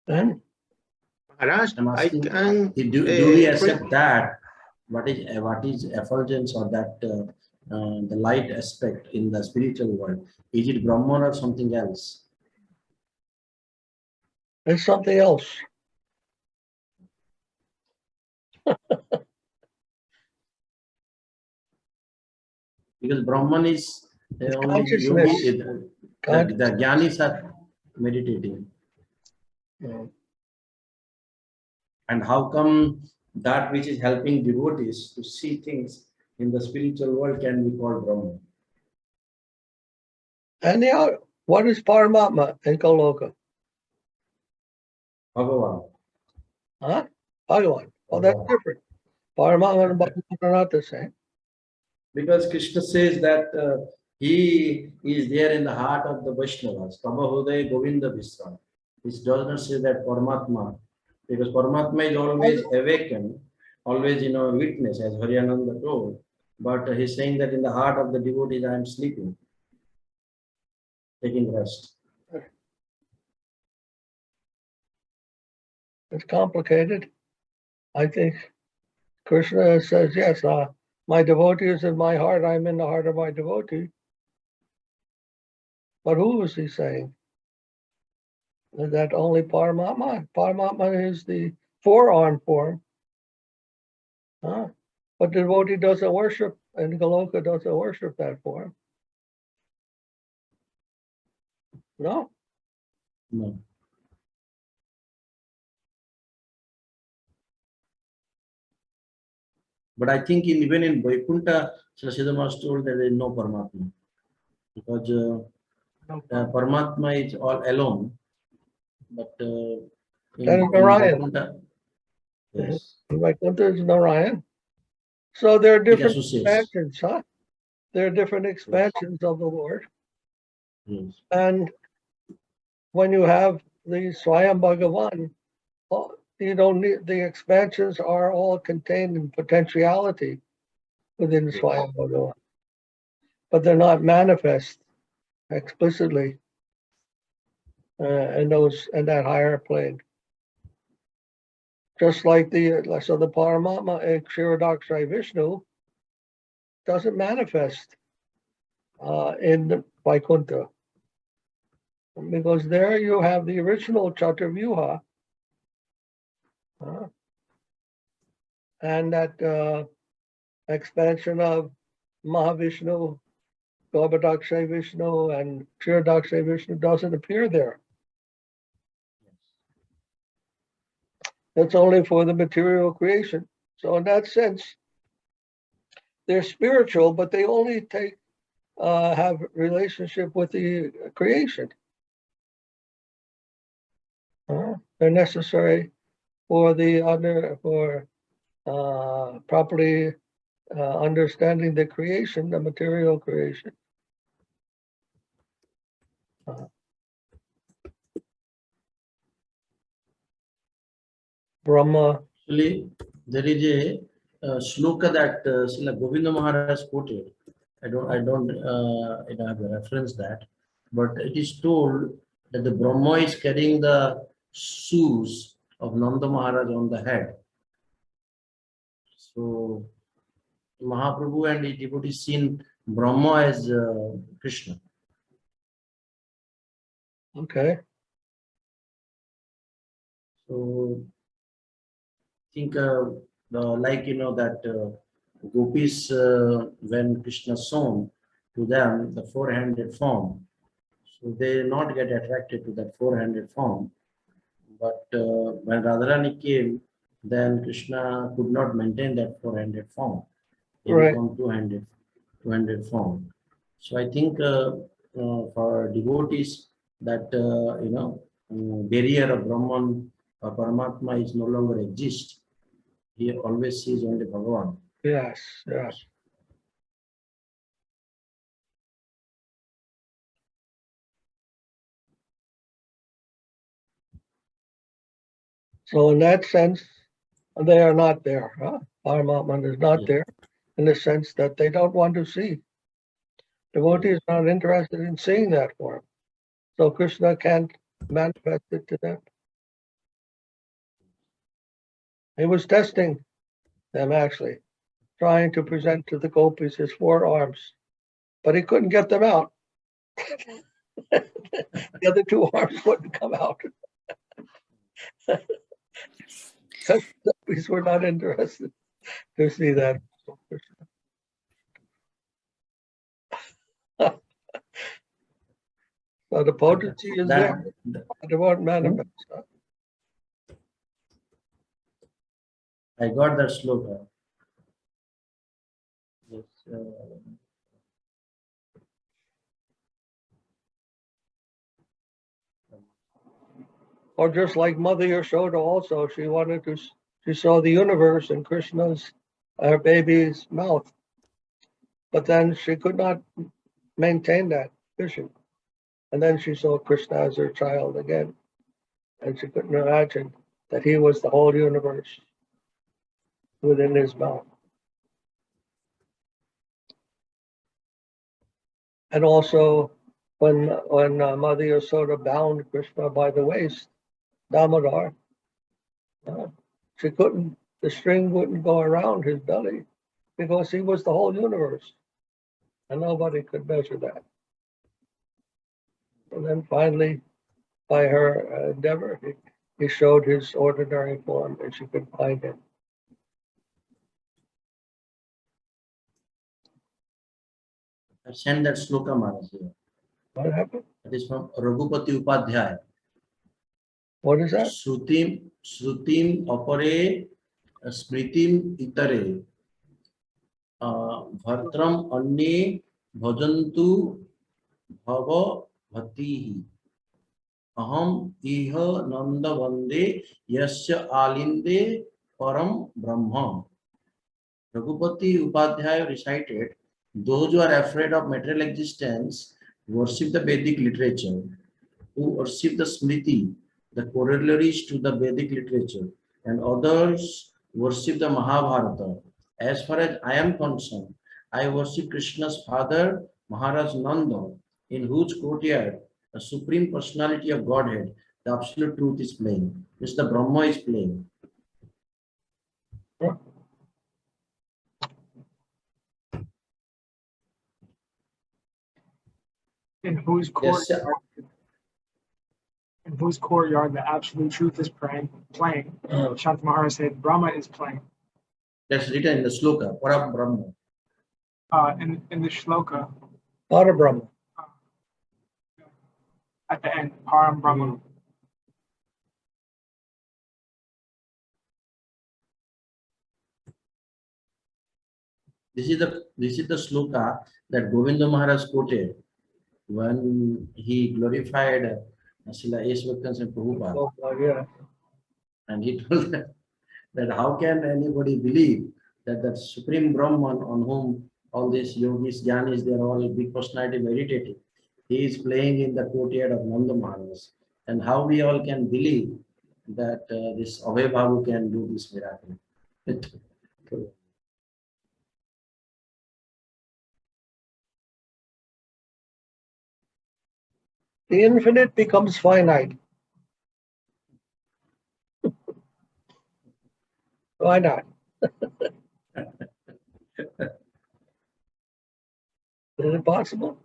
Then? Maharaj, I'm asking, do we accept that? What is effulgence or that the light aspect in the spiritual world? Is it Brahman or something else? It's something else. Because Brahman is only consciousness. the Jnanis are meditating. Yeah. And how come that which is helping devotees to see things in the spiritual world can be called Brahman? And what is Paramatma in Goloka? Bhagavan. Huh? Bhagavan. Oh, that's different. Paramatma and Bhagavan are not the same. Because Krishna says that he is there in the heart of the Vaishnavas. Tamahoday Govinda Visram. This does not say that Paramatma, because Paramatma is always awakened, always witness, as Hariyananda told. But he's saying that in the heart of the devotees I am sleeping, taking rest. It's complicated. I think Krishna says, yes, my devotee is in my heart, I'm in the heart of my devotee. But who is he saying? Is that only Paramatma? Paramatma is the four-arm form. But the devotee doesn't worship, and Goloka doesn't worship that form. No? No. But I think even in Vaikuntha, Srila was told that there is no Paramatma. Because Paramatma is all alone. But in Narayan. Vaikuntha, yes. Vaikuntha is Narayan. So there are It different associates. expansions, huh? There are different expansions of the Lord. Yes. And when you have the Swayam Bhagavan, you don't need, the expansions are all contained in potentiality within Swayam Bhagavan. But they're not manifest explicitly in that higher plane. Just like the Paramatma in Kshirodakshai Vishnu doesn't manifest in the Vaikuntha. Because there you have the original Chaturvyuha, and that expansion of Mahavishnu, Garbhadakshay Vishnu, and Kshirodakshay Vishnu doesn't appear there. It's only for the material creation. So in that sense, they're spiritual, but they only have relationship with the creation. They're necessary for properly understanding the creation, the material creation. Brahma. Actually, there is a shloka that Srila Govinda Maharaj quoted. I don't have the reference that, but it is told that the Brahma is carrying the shoes of Nanda Maharaj on the head. So Mahaprabhu and his devotees seen Brahma as Krishna. Okay. So I think that gopis, when Krishna shown to them the four-handed form, so they not get attracted to that four-handed form. But when Radharani came, then Krishna could not maintain that four-handed form. He became two-handed form. So I think for devotees that barrier of Brahman or Paramatma is no longer exist. He always sees only Bhagavan. Yes, yes. So in that sense, they are not there. Paramatma is not there in the sense that they don't want to see. Devotees are not interested in seeing that form. So Krishna can't manifest it to them. He was testing them actually, trying to present to the gopis his four arms, but he couldn't get them out. The other two arms wouldn't come out. The gopis were not interested to see that. So the potency is there, but it won't manifest. I got that sloka. Yes, Or just like Mother Yashoda also, she saw the universe in Krishna's, her baby's mouth. But then she could not maintain that vision. And then she saw Krishna as her child again. And she couldn't imagine that he was the whole universe within his mouth. And also, when Mother Yashoda bound Krishna by the waist, Damodar, the string wouldn't go around his belly because he was the whole universe. And nobody could measure that. And then finally, by her endeavor, he showed his ordinary form and she could find him. I sent that sloka, Maharaj. What happened? That is from Raghupati Upadhyaya. What is that? Shrutim apare smritim itare bhartram anye bhajantu bhava bhatihi aham iha nanda vande yasya alinde param brahma. Raghupati Upadhyaya recited, those who are afraid of material existence worship the Vedic literature, who worship the Smriti, the corollaries to the Vedic literature, and others worship the Mahabharata. As far as I am concerned, I worship Krishna's father, Maharaj Nanda, in whose courtyard the Supreme Personality of Godhead, the Absolute Truth is playing. Mr. Brahma is playing. In whose courtyard the absolute truth is playing. Shanta Maharaj said Brahma is playing. That's written in the sloka, Param Brahma. In the shloka. Parabrahma. At the end, Param Brahma. This is the sloka that Govinda Maharaj quoted when he glorified Srila Eswakans and Prabhupada. Oh, yeah. And he told that how can anybody believe that the Supreme Brahman on whom all these yogis, jnanis, they are all big personality meditating, he is playing in the courtyard of Nanda Maharaj. And how we all can believe that this Abhay Babu can do this miracle. The infinite becomes finite. Why not? Is it possible?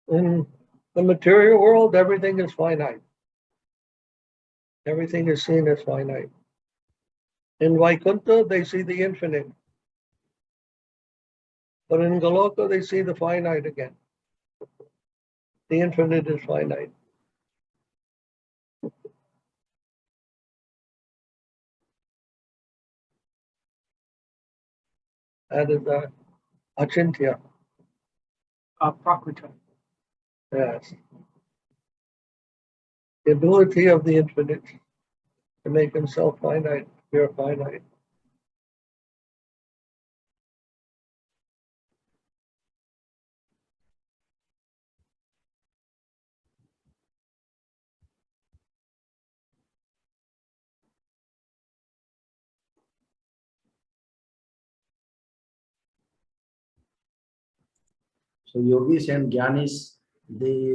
In the material world, everything is finite. Everything is seen as finite. In Vaikuntha, they see the infinite. But in Goloka, they see the finite again. The infinite is finite. That is Achintya. Prakrita. Yes. The ability of the infinite to make himself finite, pure finite. So yogis and jnanis, they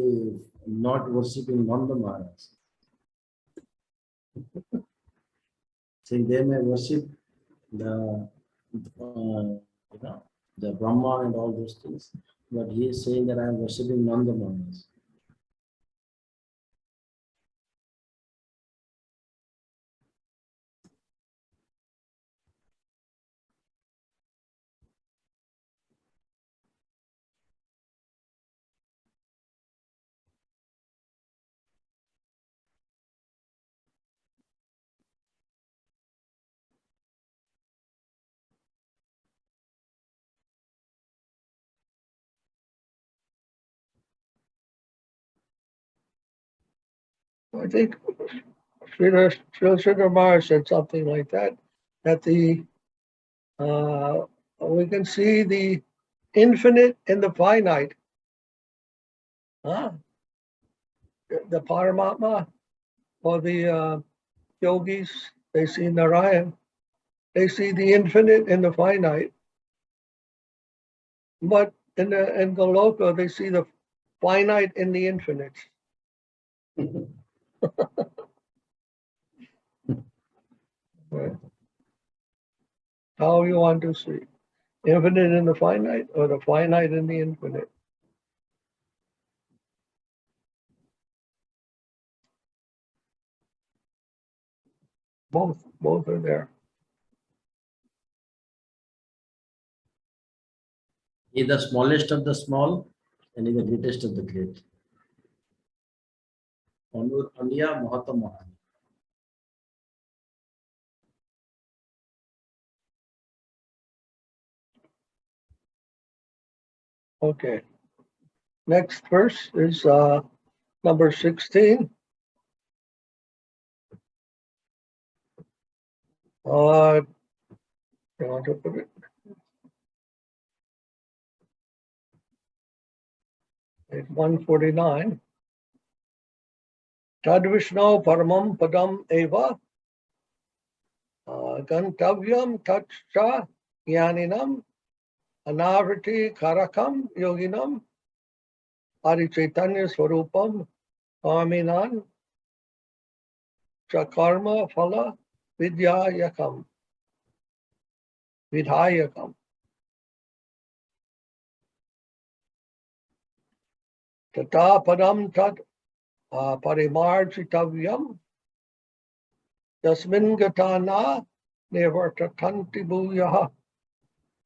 not worshipping Nanda Maharaj. Saying they may worship the the Brahma and all those things, but he is saying that I am worshipping Nanda Maharaj. I think Srila Maharaj said something like that we can see the infinite in the finite. The Paramatma or the yogis, they see Narayan. They see the infinite in the finite. But in Goloka, they see the finite in the infinite. Right. How you want to see? Infinite in the finite or the finite in the infinite? Both are there. He is the smallest of the small and he is the greatest of the great. Onur Andiya Mahata Mahani. Okay. Next verse is number 16. You want to put it? Page 149. Tad Vishnu Paramam Padam Eva Gantavyam Tatscha Yaninam Anavriti Karakam Yoginam Adi Chaitanya Swarupam Kaminan Chakarma Phala Vidyayakam. Vidhayakam. Tata Padam Tat Parimarjitavyam Yasmin Gatana Nevartatanti Bhuyaha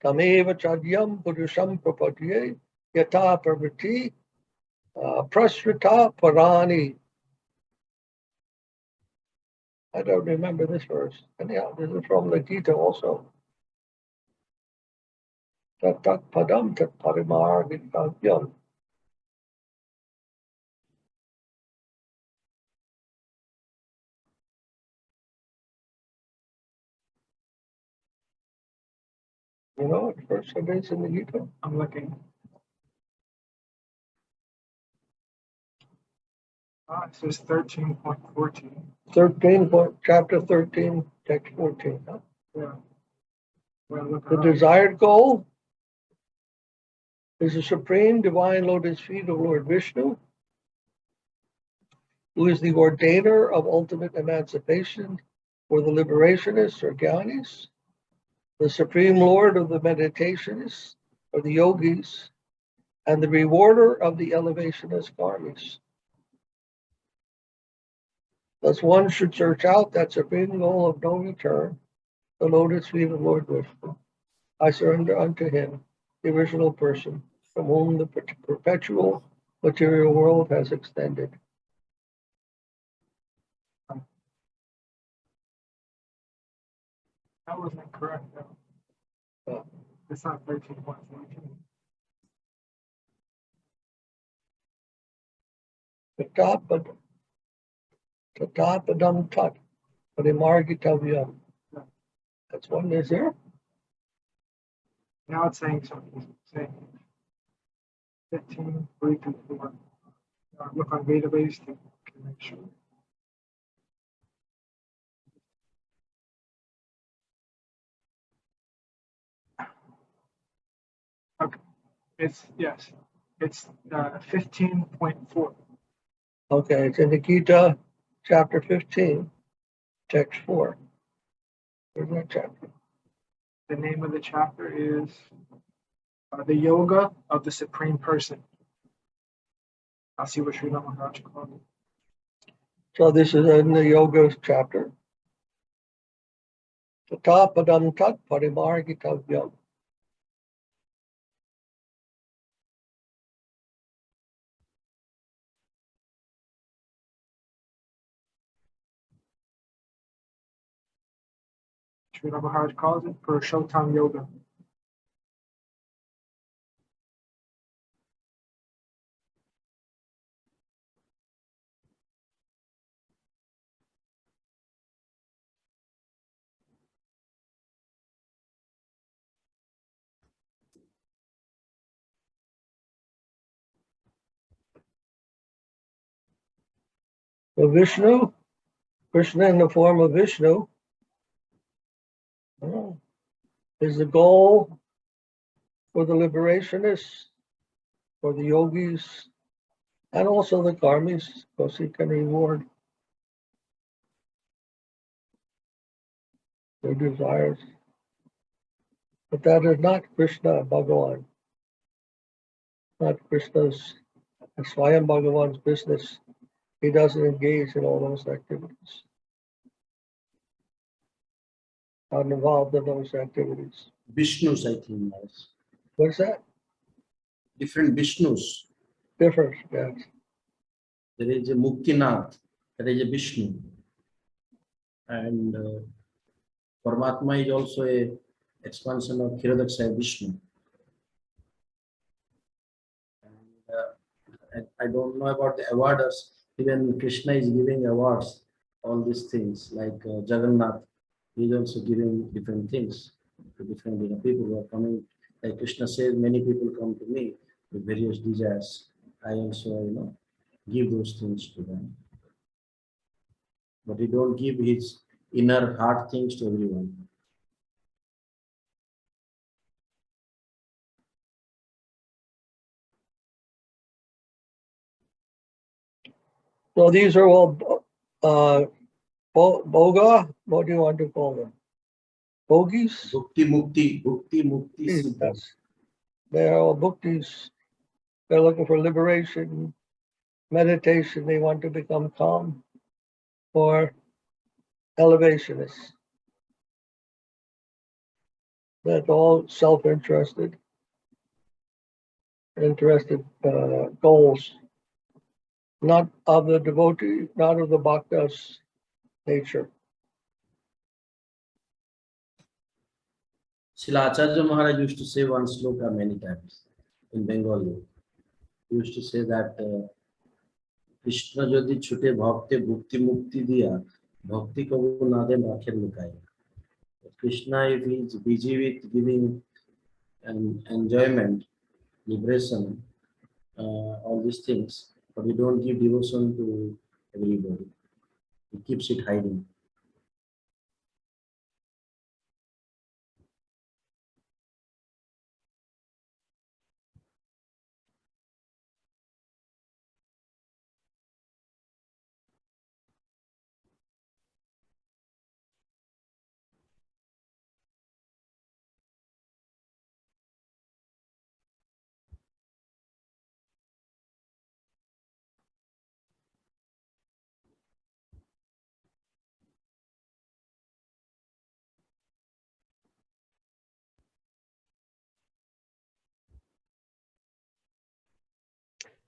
Tameva Chadyam Purusham Prapadye Yata Praviti Prasrita Parani. I don't remember this verse. Anyhow, this is from the Gita also. Tat Padam Tat Parimarjitavyam. You know what verse it is in the Gita? I'm looking. It says 13.14. Chapter 13, text 14. Huh? Yeah. Well, look The it up. desired goal is the supreme divine lotus feet of Lord Vishnu, who is the ordainer of ultimate emancipation for the liberationists or jnanis, the supreme lord of the meditationists or the yogis, and the rewarder of the elevationist karmis. Thus one should search out that supreme goal of no return, the lotus feet of Lord Vishnu. I surrender unto him, the original person, from whom the perpetual material world has extended. That wasn't correct, though. It's not 13.14. Tatapadam tat, parimargitavyam. That's one is there. Now it's saying something. It's saying 15, 3 to 4. Look on database to make sure. Okay. It's 15.4. Okay, it's in the Gita, chapter 15, text 4. Where's that chapter? The name of the chapter is The Yoga of the Supreme Person. I'll see what Srila Maharaja called it. So this is in the yoga chapter. Tatapadam tat parimargitavyam. Srila Maharaja calls it Purushottam Yoga. So Vishnu, Krishna in the form of Vishnu, is the goal for the liberationists, for the yogis, and also the karmis, because he can reward their desires. But that is not Krishna Bhagavan, not Krishna's, Swayam Bhagavan's business. He doesn't engage in all those activities. not involved in those activities. Vishnus, I think, Maharaj. What's that? Different Vishnus. Different, yes. There is a Muktinath, there is a Vishnu. And Paramatma is also a expansion of Kshirodaksha Vishnu. And I don't know about the awards. Even Krishna is giving awards, all these things, like Jagannath, he is also giving different things to different people who are coming. Like Krishna says, many people come to me with various desires. I also, give those things to them. But he don't give his inner heart things to everyone. So these are all boga. What do you want to call them? Bogies? Bhakti Mukti Siddha. Yes. They are all bhaktis. They're looking for liberation, meditation. They want to become calm, or elevationists. That's all self-interested, goals, not of the devotee, not of the bhakta's nature. Srila Acharya Maharaj used to say one sloka many times in Bengali. He used to say that Krishna jodi chute bhakte bhukti mukti diya, bhakti kabu na den rakher lukaya. Krishna, if he is busy with giving enjoyment, liberation, all these things, but he don't give devotion to everybody. He keeps it hiding.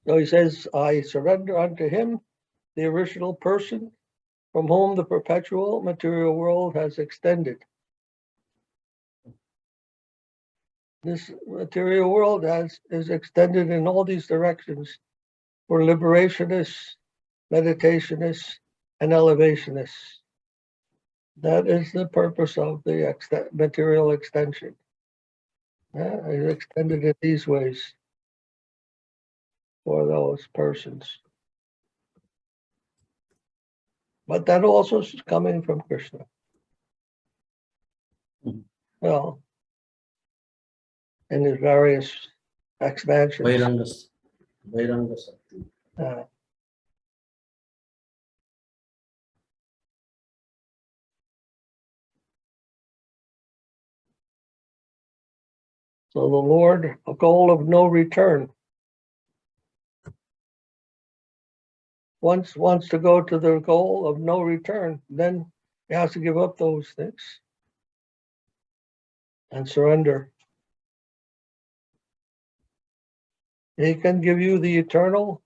So he says, I surrender unto him, the original person, from whom the perpetual material world has extended. This material world is extended in all these directions for liberationists, meditationists, and elevationists. That is the purpose of the material extension. It's extended in these ways for those persons. But that also is coming from Krishna. Well, in his various expansions. Vairanga Sakti. So the Lord, a goal of no return, wants to go to the goal of no return, then he has to give up those things and surrender. He can give you the eternal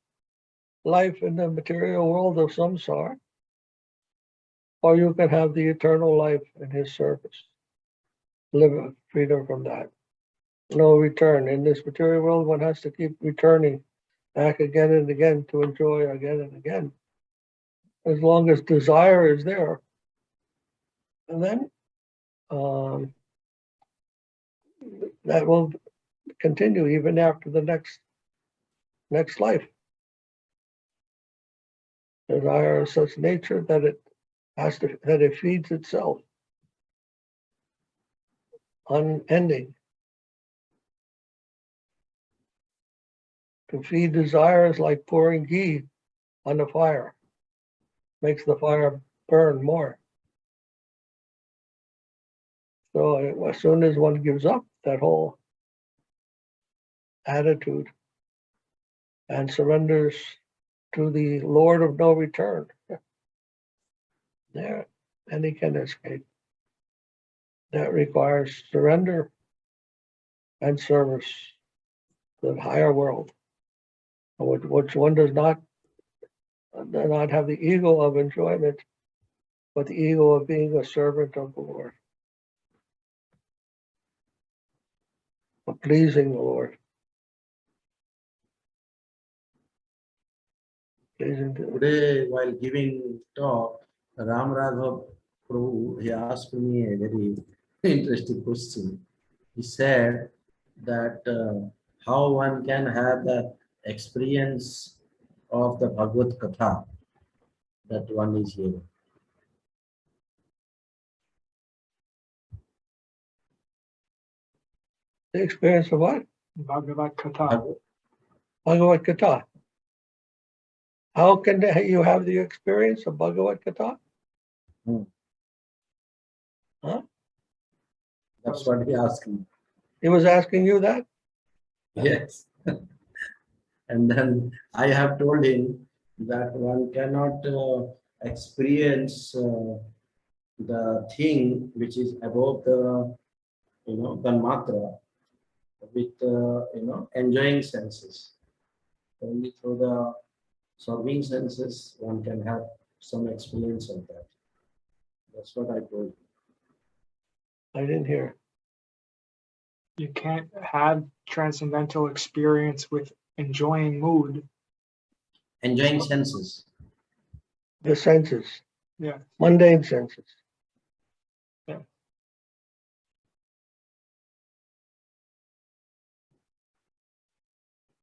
life in the material world of samsara, or you can have the eternal life in his service. Live freedom from that. No return. In this material world, one has to keep returning back again and again to enjoy again and again. As long as desire is there. And then that will continue even after the next life. Desire is such nature that it feeds itself, unending. To feed desire is like pouring ghee on the fire, makes the fire burn more. So as soon as one gives up that whole attitude and surrenders to the Lord of no return, there, then he can escape. That requires surrender and service to the higher world, which one does not have the ego of enjoyment, but the ego of being a servant of the Lord, of pleasing the Lord. Pleasing to Today, while giving talk, Ram Raghav Prabhu, he asked me a very interesting question. He said that how one can have the experience of the Bhagavad Katha that one is here. the experience of what? Bhagavad Katha. Bhagavad Gita. How can you have the experience of Bhagavad Gita? Huh? That's what he asked me. He was asking you that? Yes. And then I have told him that one cannot experience the thing which is above the, Tanmatra with, enjoying senses. Only through the serving senses one can have some experience of that. That's what I told him. I didn't hear. You can't have transcendental experience with enjoying mood. Enjoying senses. The senses, Yeah. mundane senses.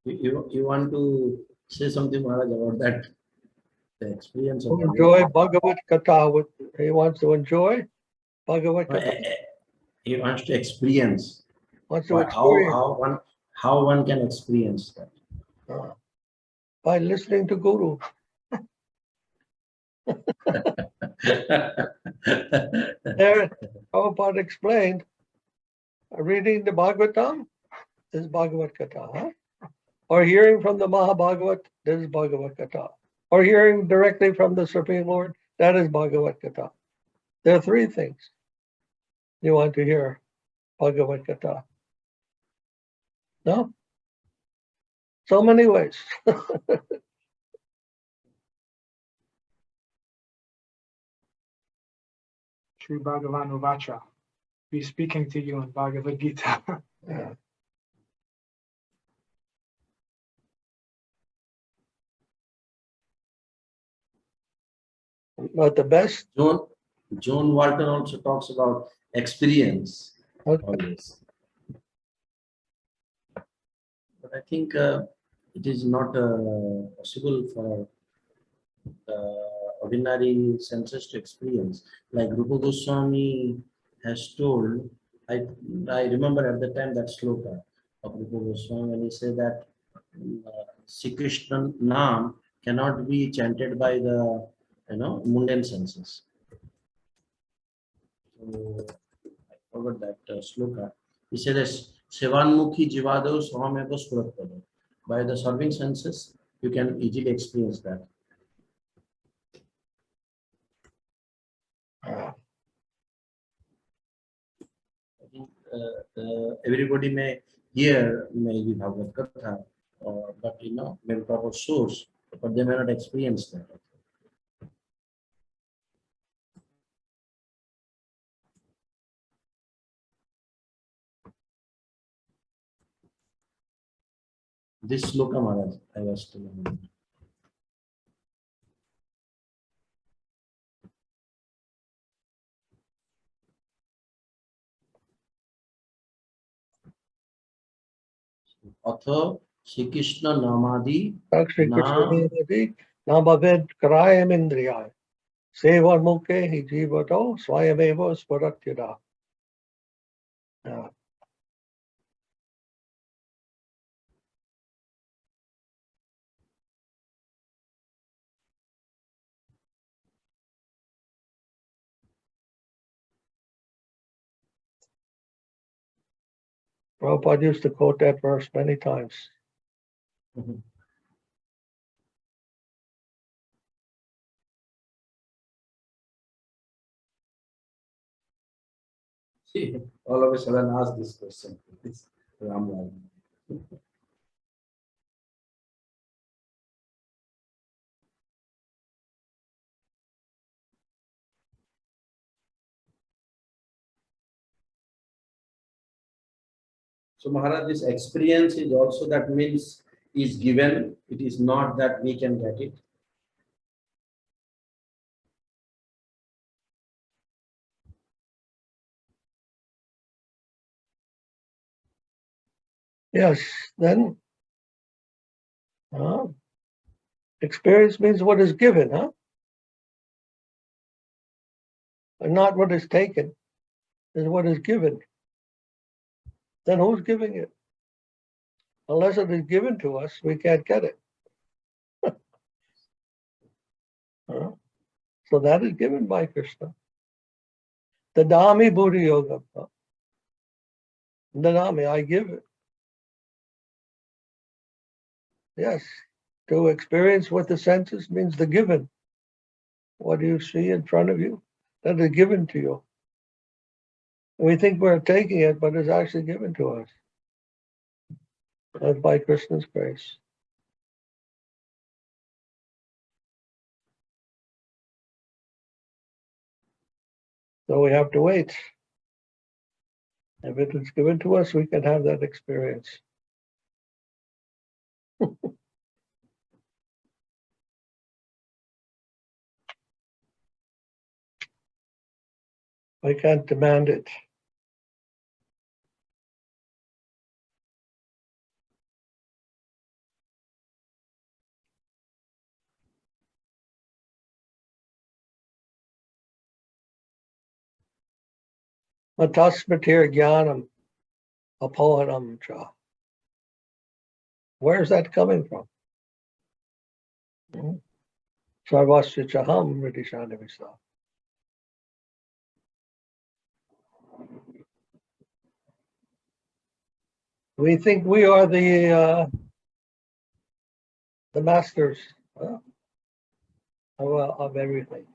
You want to say something, Maharaj, about that? The experience of Enjoy Bhagavad Gita. He wants to enjoy Bhagavad Gita. He wants to experience. Wants to experience How one can experience that? by listening to Guru. There, Prabhupada explained, reading the Bhagavatam is Bhagavad Gita, huh? Or hearing from the Mahabhagavat, this is Bhagavad Gita. Or hearing directly from the Supreme Lord, that is Bhagavad Gita. There are three things you want to hear Bhagavad Gita. No? So many ways. Sri Bhagavan Uvacha. He's speaking to you in Bhagavad Gita. Yeah. But the best. John Walton also talks about experience. Okay. Always. But I think it is not possible for ordinary senses to experience. Like Rupa Goswami has told, I remember at the time that sloka of Rupa Goswami when he said that Sri Krishna Nam cannot be chanted by the mundane senses. So I forgot that sloka. He said this Sevanmukhi Jivado Swameva Suratpada. By the serving senses, you can easily experience that. I think everybody may hear maybe Bhagavad Gita, but maybe proper source, but they may not experience that. This sloka, Maharaj, I was telling you. अथ Shri Krishna नामादि Shri Krishna Namaved Karayam Indriyai Sevar Mukhe Hi Jivato Swayameva Svaratyada. Prabhupada used to quote that verse many times. All of a sudden ask this question. It's Ram. So Maharaj, this experience is also, that means is given. It is not that we can get it. Yes, then experience means what is given, huh? And not what is taken, is what is given. Then who's giving it? Unless it is given to us, we can't get it. So that is given by Krishna. Dadami Buddhi Yoga. Dadami, I give it. Yes, to experience with the senses means the given. What do you see in front of you? That is given to you. We think we're taking it, but it's actually given to us. That's by Krishna's grace. So we have to wait. If it is given to us, we can have that experience. We can't demand it. Matasmatir jnanam apohanam cha. Where's that coming from? Sarvasya chaham ridishanavisa. We think we are the masters of everything.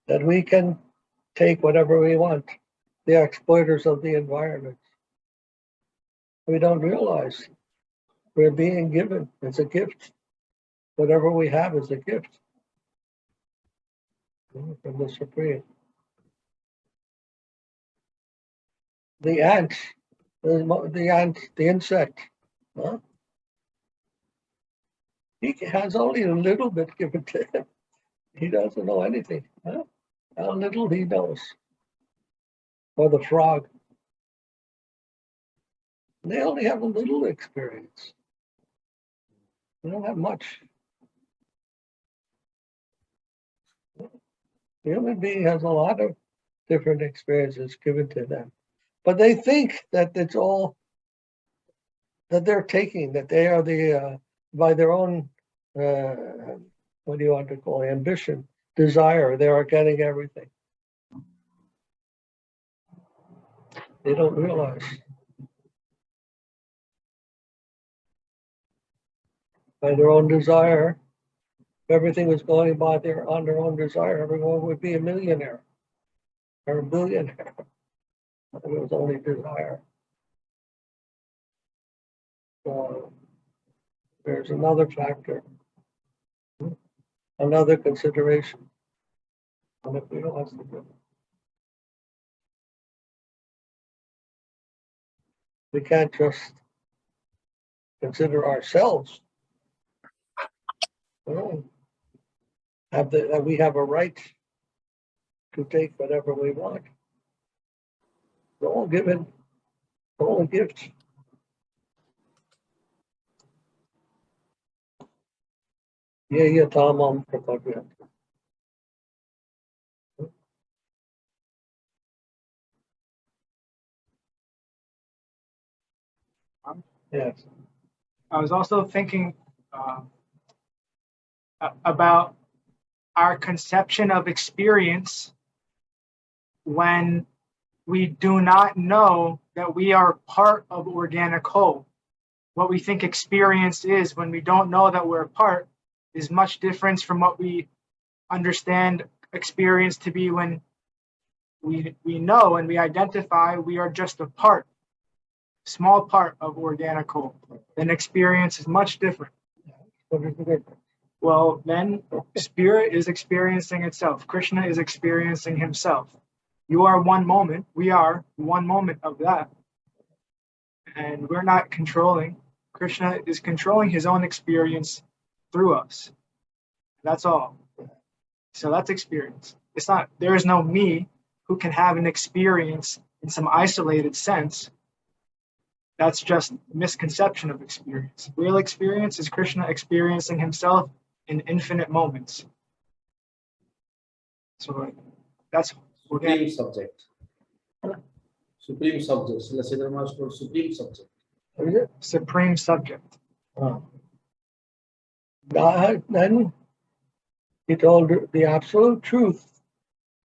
That we can take whatever we want. The exploiters of the environment. We don't realize we're being given. It's a gift. Whatever we have is a gift from the Supreme. The ant, the insect, he has only a little bit given to him. He doesn't know anything. How little he knows. Or the frog. They only have a little experience. They don't have much. The human being has a lot of different experiences given to them. But they think that it's all that they're taking, that they are the, by their own, what do you want to call it, ambition, desire, they are getting everything. They don't realize. By their own desire, if everything was going by on their own desire, everyone would be a millionaire or a billionaire. It was only desire. So there's another factor, another consideration. And if we don't have to do, we can't just consider ourselves. That we have a right to take whatever we want. It's all given, all a gift. Yeah, tamam prapadyate. Yes. I was also thinking about our conception of experience when we do not know that we are part of organic whole. What we think experience is when we don't know that we're a part is much different from what we understand experience to be when we know and we identify we are just a part, small part of organic whole. Then experience is much different. What is the difference? Well, then spirit is experiencing itself. Krishna is experiencing himself. You are one moment. We are one moment of that. And we're not controlling. Krishna is controlling his own experience through us. That's all. So that's experience. It's not, there is no me who can have an experience in some isolated sense. That's just misconception of experience. Real experience is Krishna experiencing himself in infinite moments. So that's Supreme subject. Supreme subject. Srila Sridhara is called supreme subject. What is it? supreme subject. Then he told her the absolute truth.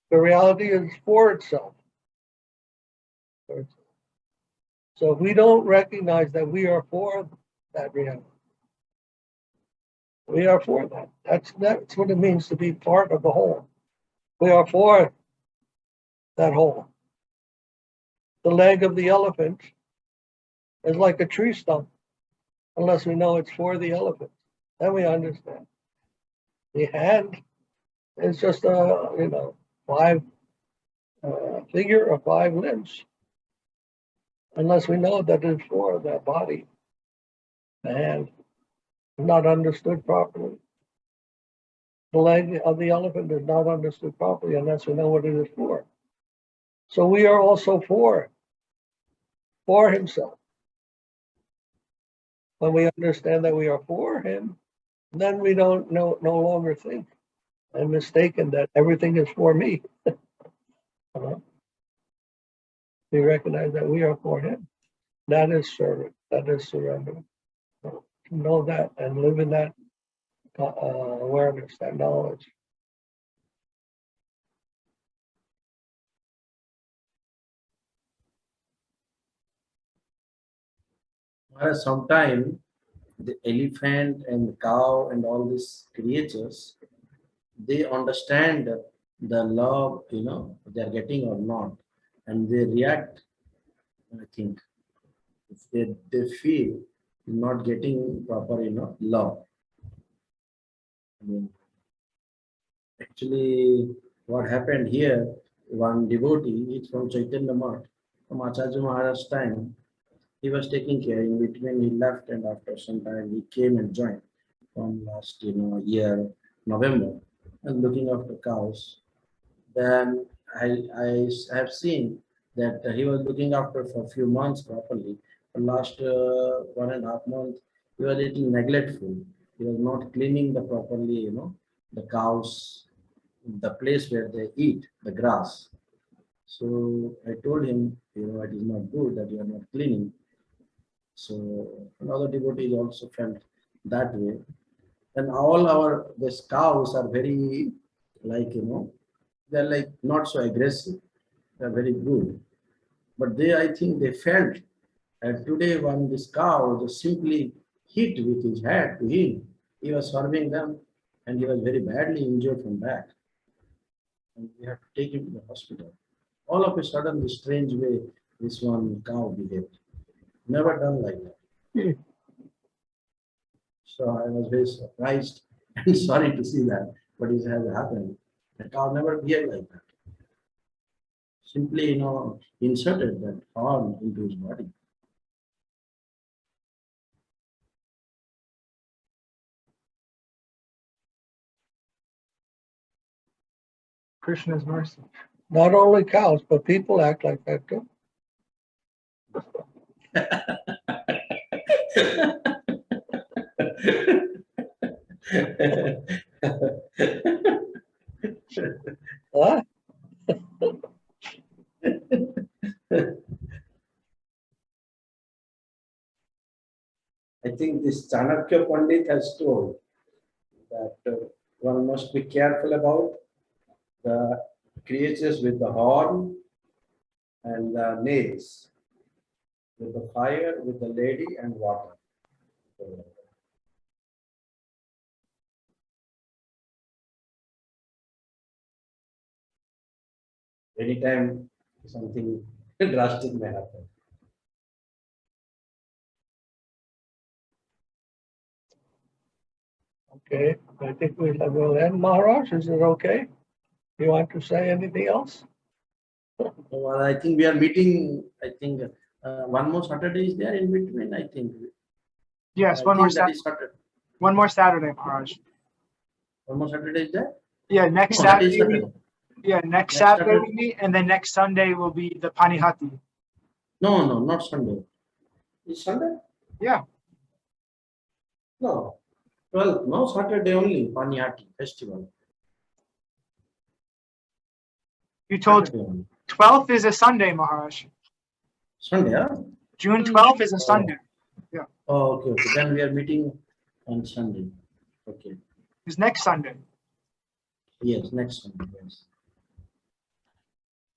The reality is for itself. So if we don't recognize that we are for that reality, we are for that. That's what it means to be part of the whole. We are for that whole. The leg of the elephant is like a tree stump, unless we know it's for the elephant. Then we understand. The hand is just a five figure of 5 limbs, unless we know that it's for that body. The hand is not understood properly. The leg of the elephant is not understood properly unless we know what it is for. So we are also for himself. When we understand that we are for him, then we don't no longer think and mistaken that everything is for me. We recognize that we are for him. That is service. That is surrender. To know that and live in that awareness, that knowledge. Sometimes the elephant and the cow and all these creatures, they understand the love, they're getting or not, and they react. I think if they feel not getting proper, love. I mean, actually, what happened here? One devotee, it's from Chaitanya Math, from Acharya Maharaj's time. He was taking care. In between, he left, and after some time, he came and joined from last, year, November, and looking after cows. Then I have seen that he was looking after for a few months properly. The last 1.5 months, he was eating neglectful. He was not cleaning the properly, the cows, the place where they eat the grass. So I told him, it is not good that you are not cleaning. So another devotee also felt that way. And all these cows are very they're like not so aggressive. They're very good. But I think they felt that today when this cow just simply hit with his head to him, he was serving them and he was very badly injured from back. And we had to take him to the hospital. All of a sudden, the strange way this one cow behaved. Never done like that. So I was very surprised and sorry to see that, but it has happened. The cow never behaved like that. Simply, inserted that horn into his body. Krishna's mercy. Not only cows, but people act like that too. What? I think this Chanakya Pandit has told that one must be careful about the creatures with the horn and the nails, with the fire, with the lady and water. anytime something drastic may happen. Okay, I think we'll end. Maharaj, is it okay? You want to say anything else? Well, I think we are meeting, I think one more Saturday is there in between, I think. Yes, I one more think that Saturday. is Saturday. One more Saturday, Maharaj. One more Saturday is there? Yeah, next No, that is Saturday. Saturday. Yeah, next Next Saturday Saturday. we meet, and then next Sunday will be the Panihati. No, not Sunday. Is Sunday? Yeah. No. 12th, no, Saturday only, Panihati festival. You told Saturday only. 12th is a Sunday, Maharaj. Sunday, huh? June 12th is a Sunday. Oh, okay. Then we are meeting on Sunday. Okay. It's next Sunday. Yes, next Sunday, yes.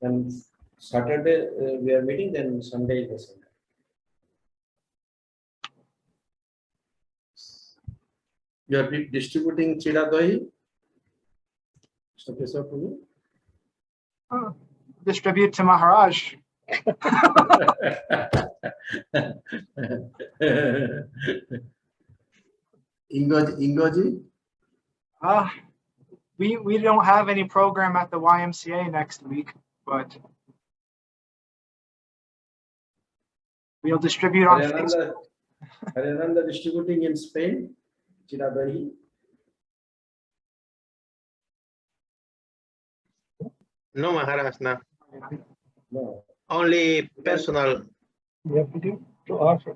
Then Saturday we are meeting, then Sunday is the Sunday. You are distributing Chira Dahi? Okay, so to me? Distribute to Maharaj. Ingoji? We don't have any program at the YMCA next week, but we'll distribute on Facebook. Harinanda distributing in Spain, Chira Dahi. No, Maharaj, no. No. Only personal. You have to do to offer.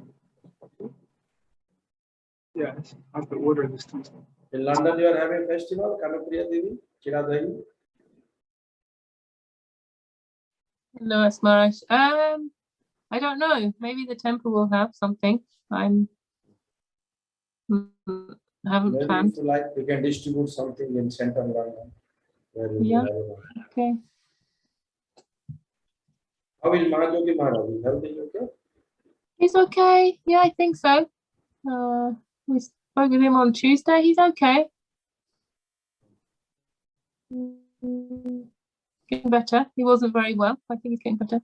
Yeah, I have to order this Tuesday. In London, you are having festival, Kanupriya Devi, Chira Dahi. No, it's Maharaj. I don't know. Maybe the temple will have something. Haven't Maybe planned. if you like, you can distribute something in central London. Yeah. Okay. How is Mahajogi Maharaj? His health is okay? He's okay. Yeah, I think so. We spoke with him on Tuesday. He's okay. Getting better. He wasn't very well. I think he's getting better.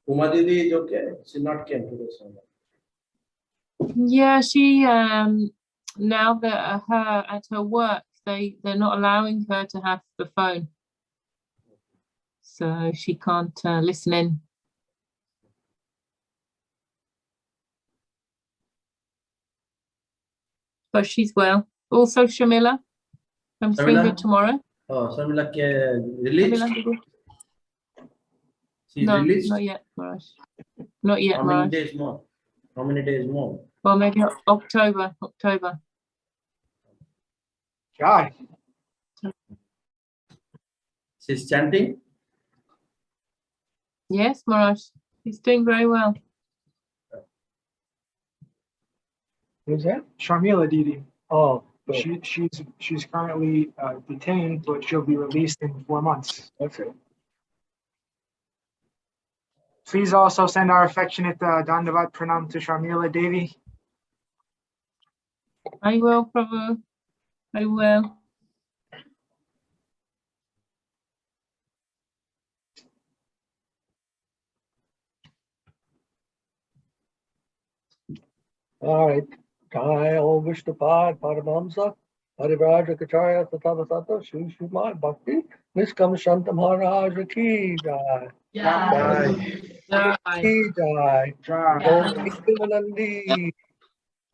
Uma Didi is okay. She not came to this one. Yeah, she now that at her work they're not allowing her to have the phone, so she can't listen in. But she's well. Also Shamila. I'm seeing her tomorrow. Oh, Shamila released? Shamila, She's no, released? not yet, Maharaj. Not yet, How many Maharaj. days more? How many days more? Well, maybe October. God. She's chanting? Yes, Maharaj. He's doing very well. Who's that? Sharmila Didi. Oh, She's currently detained, but she'll be released in 4 months. okay. Please also send our affectionate Dandavat Pranam to Sharmila Devi. I will, Prabhu. I will. All right. Jai Om Vishnupad Paramamsa Parivraja Kacharya Tatava Tata Shri Srimad Bhakti Niskam Shanta Maharaj Ki Jai. Jai. Ki Jai. Om Nityanandi.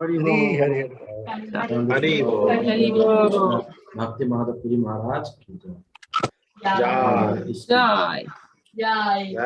Hari Hari. Haribo. Bhakti Madhava Puri Maharaj ki Jai. Jai. Jai.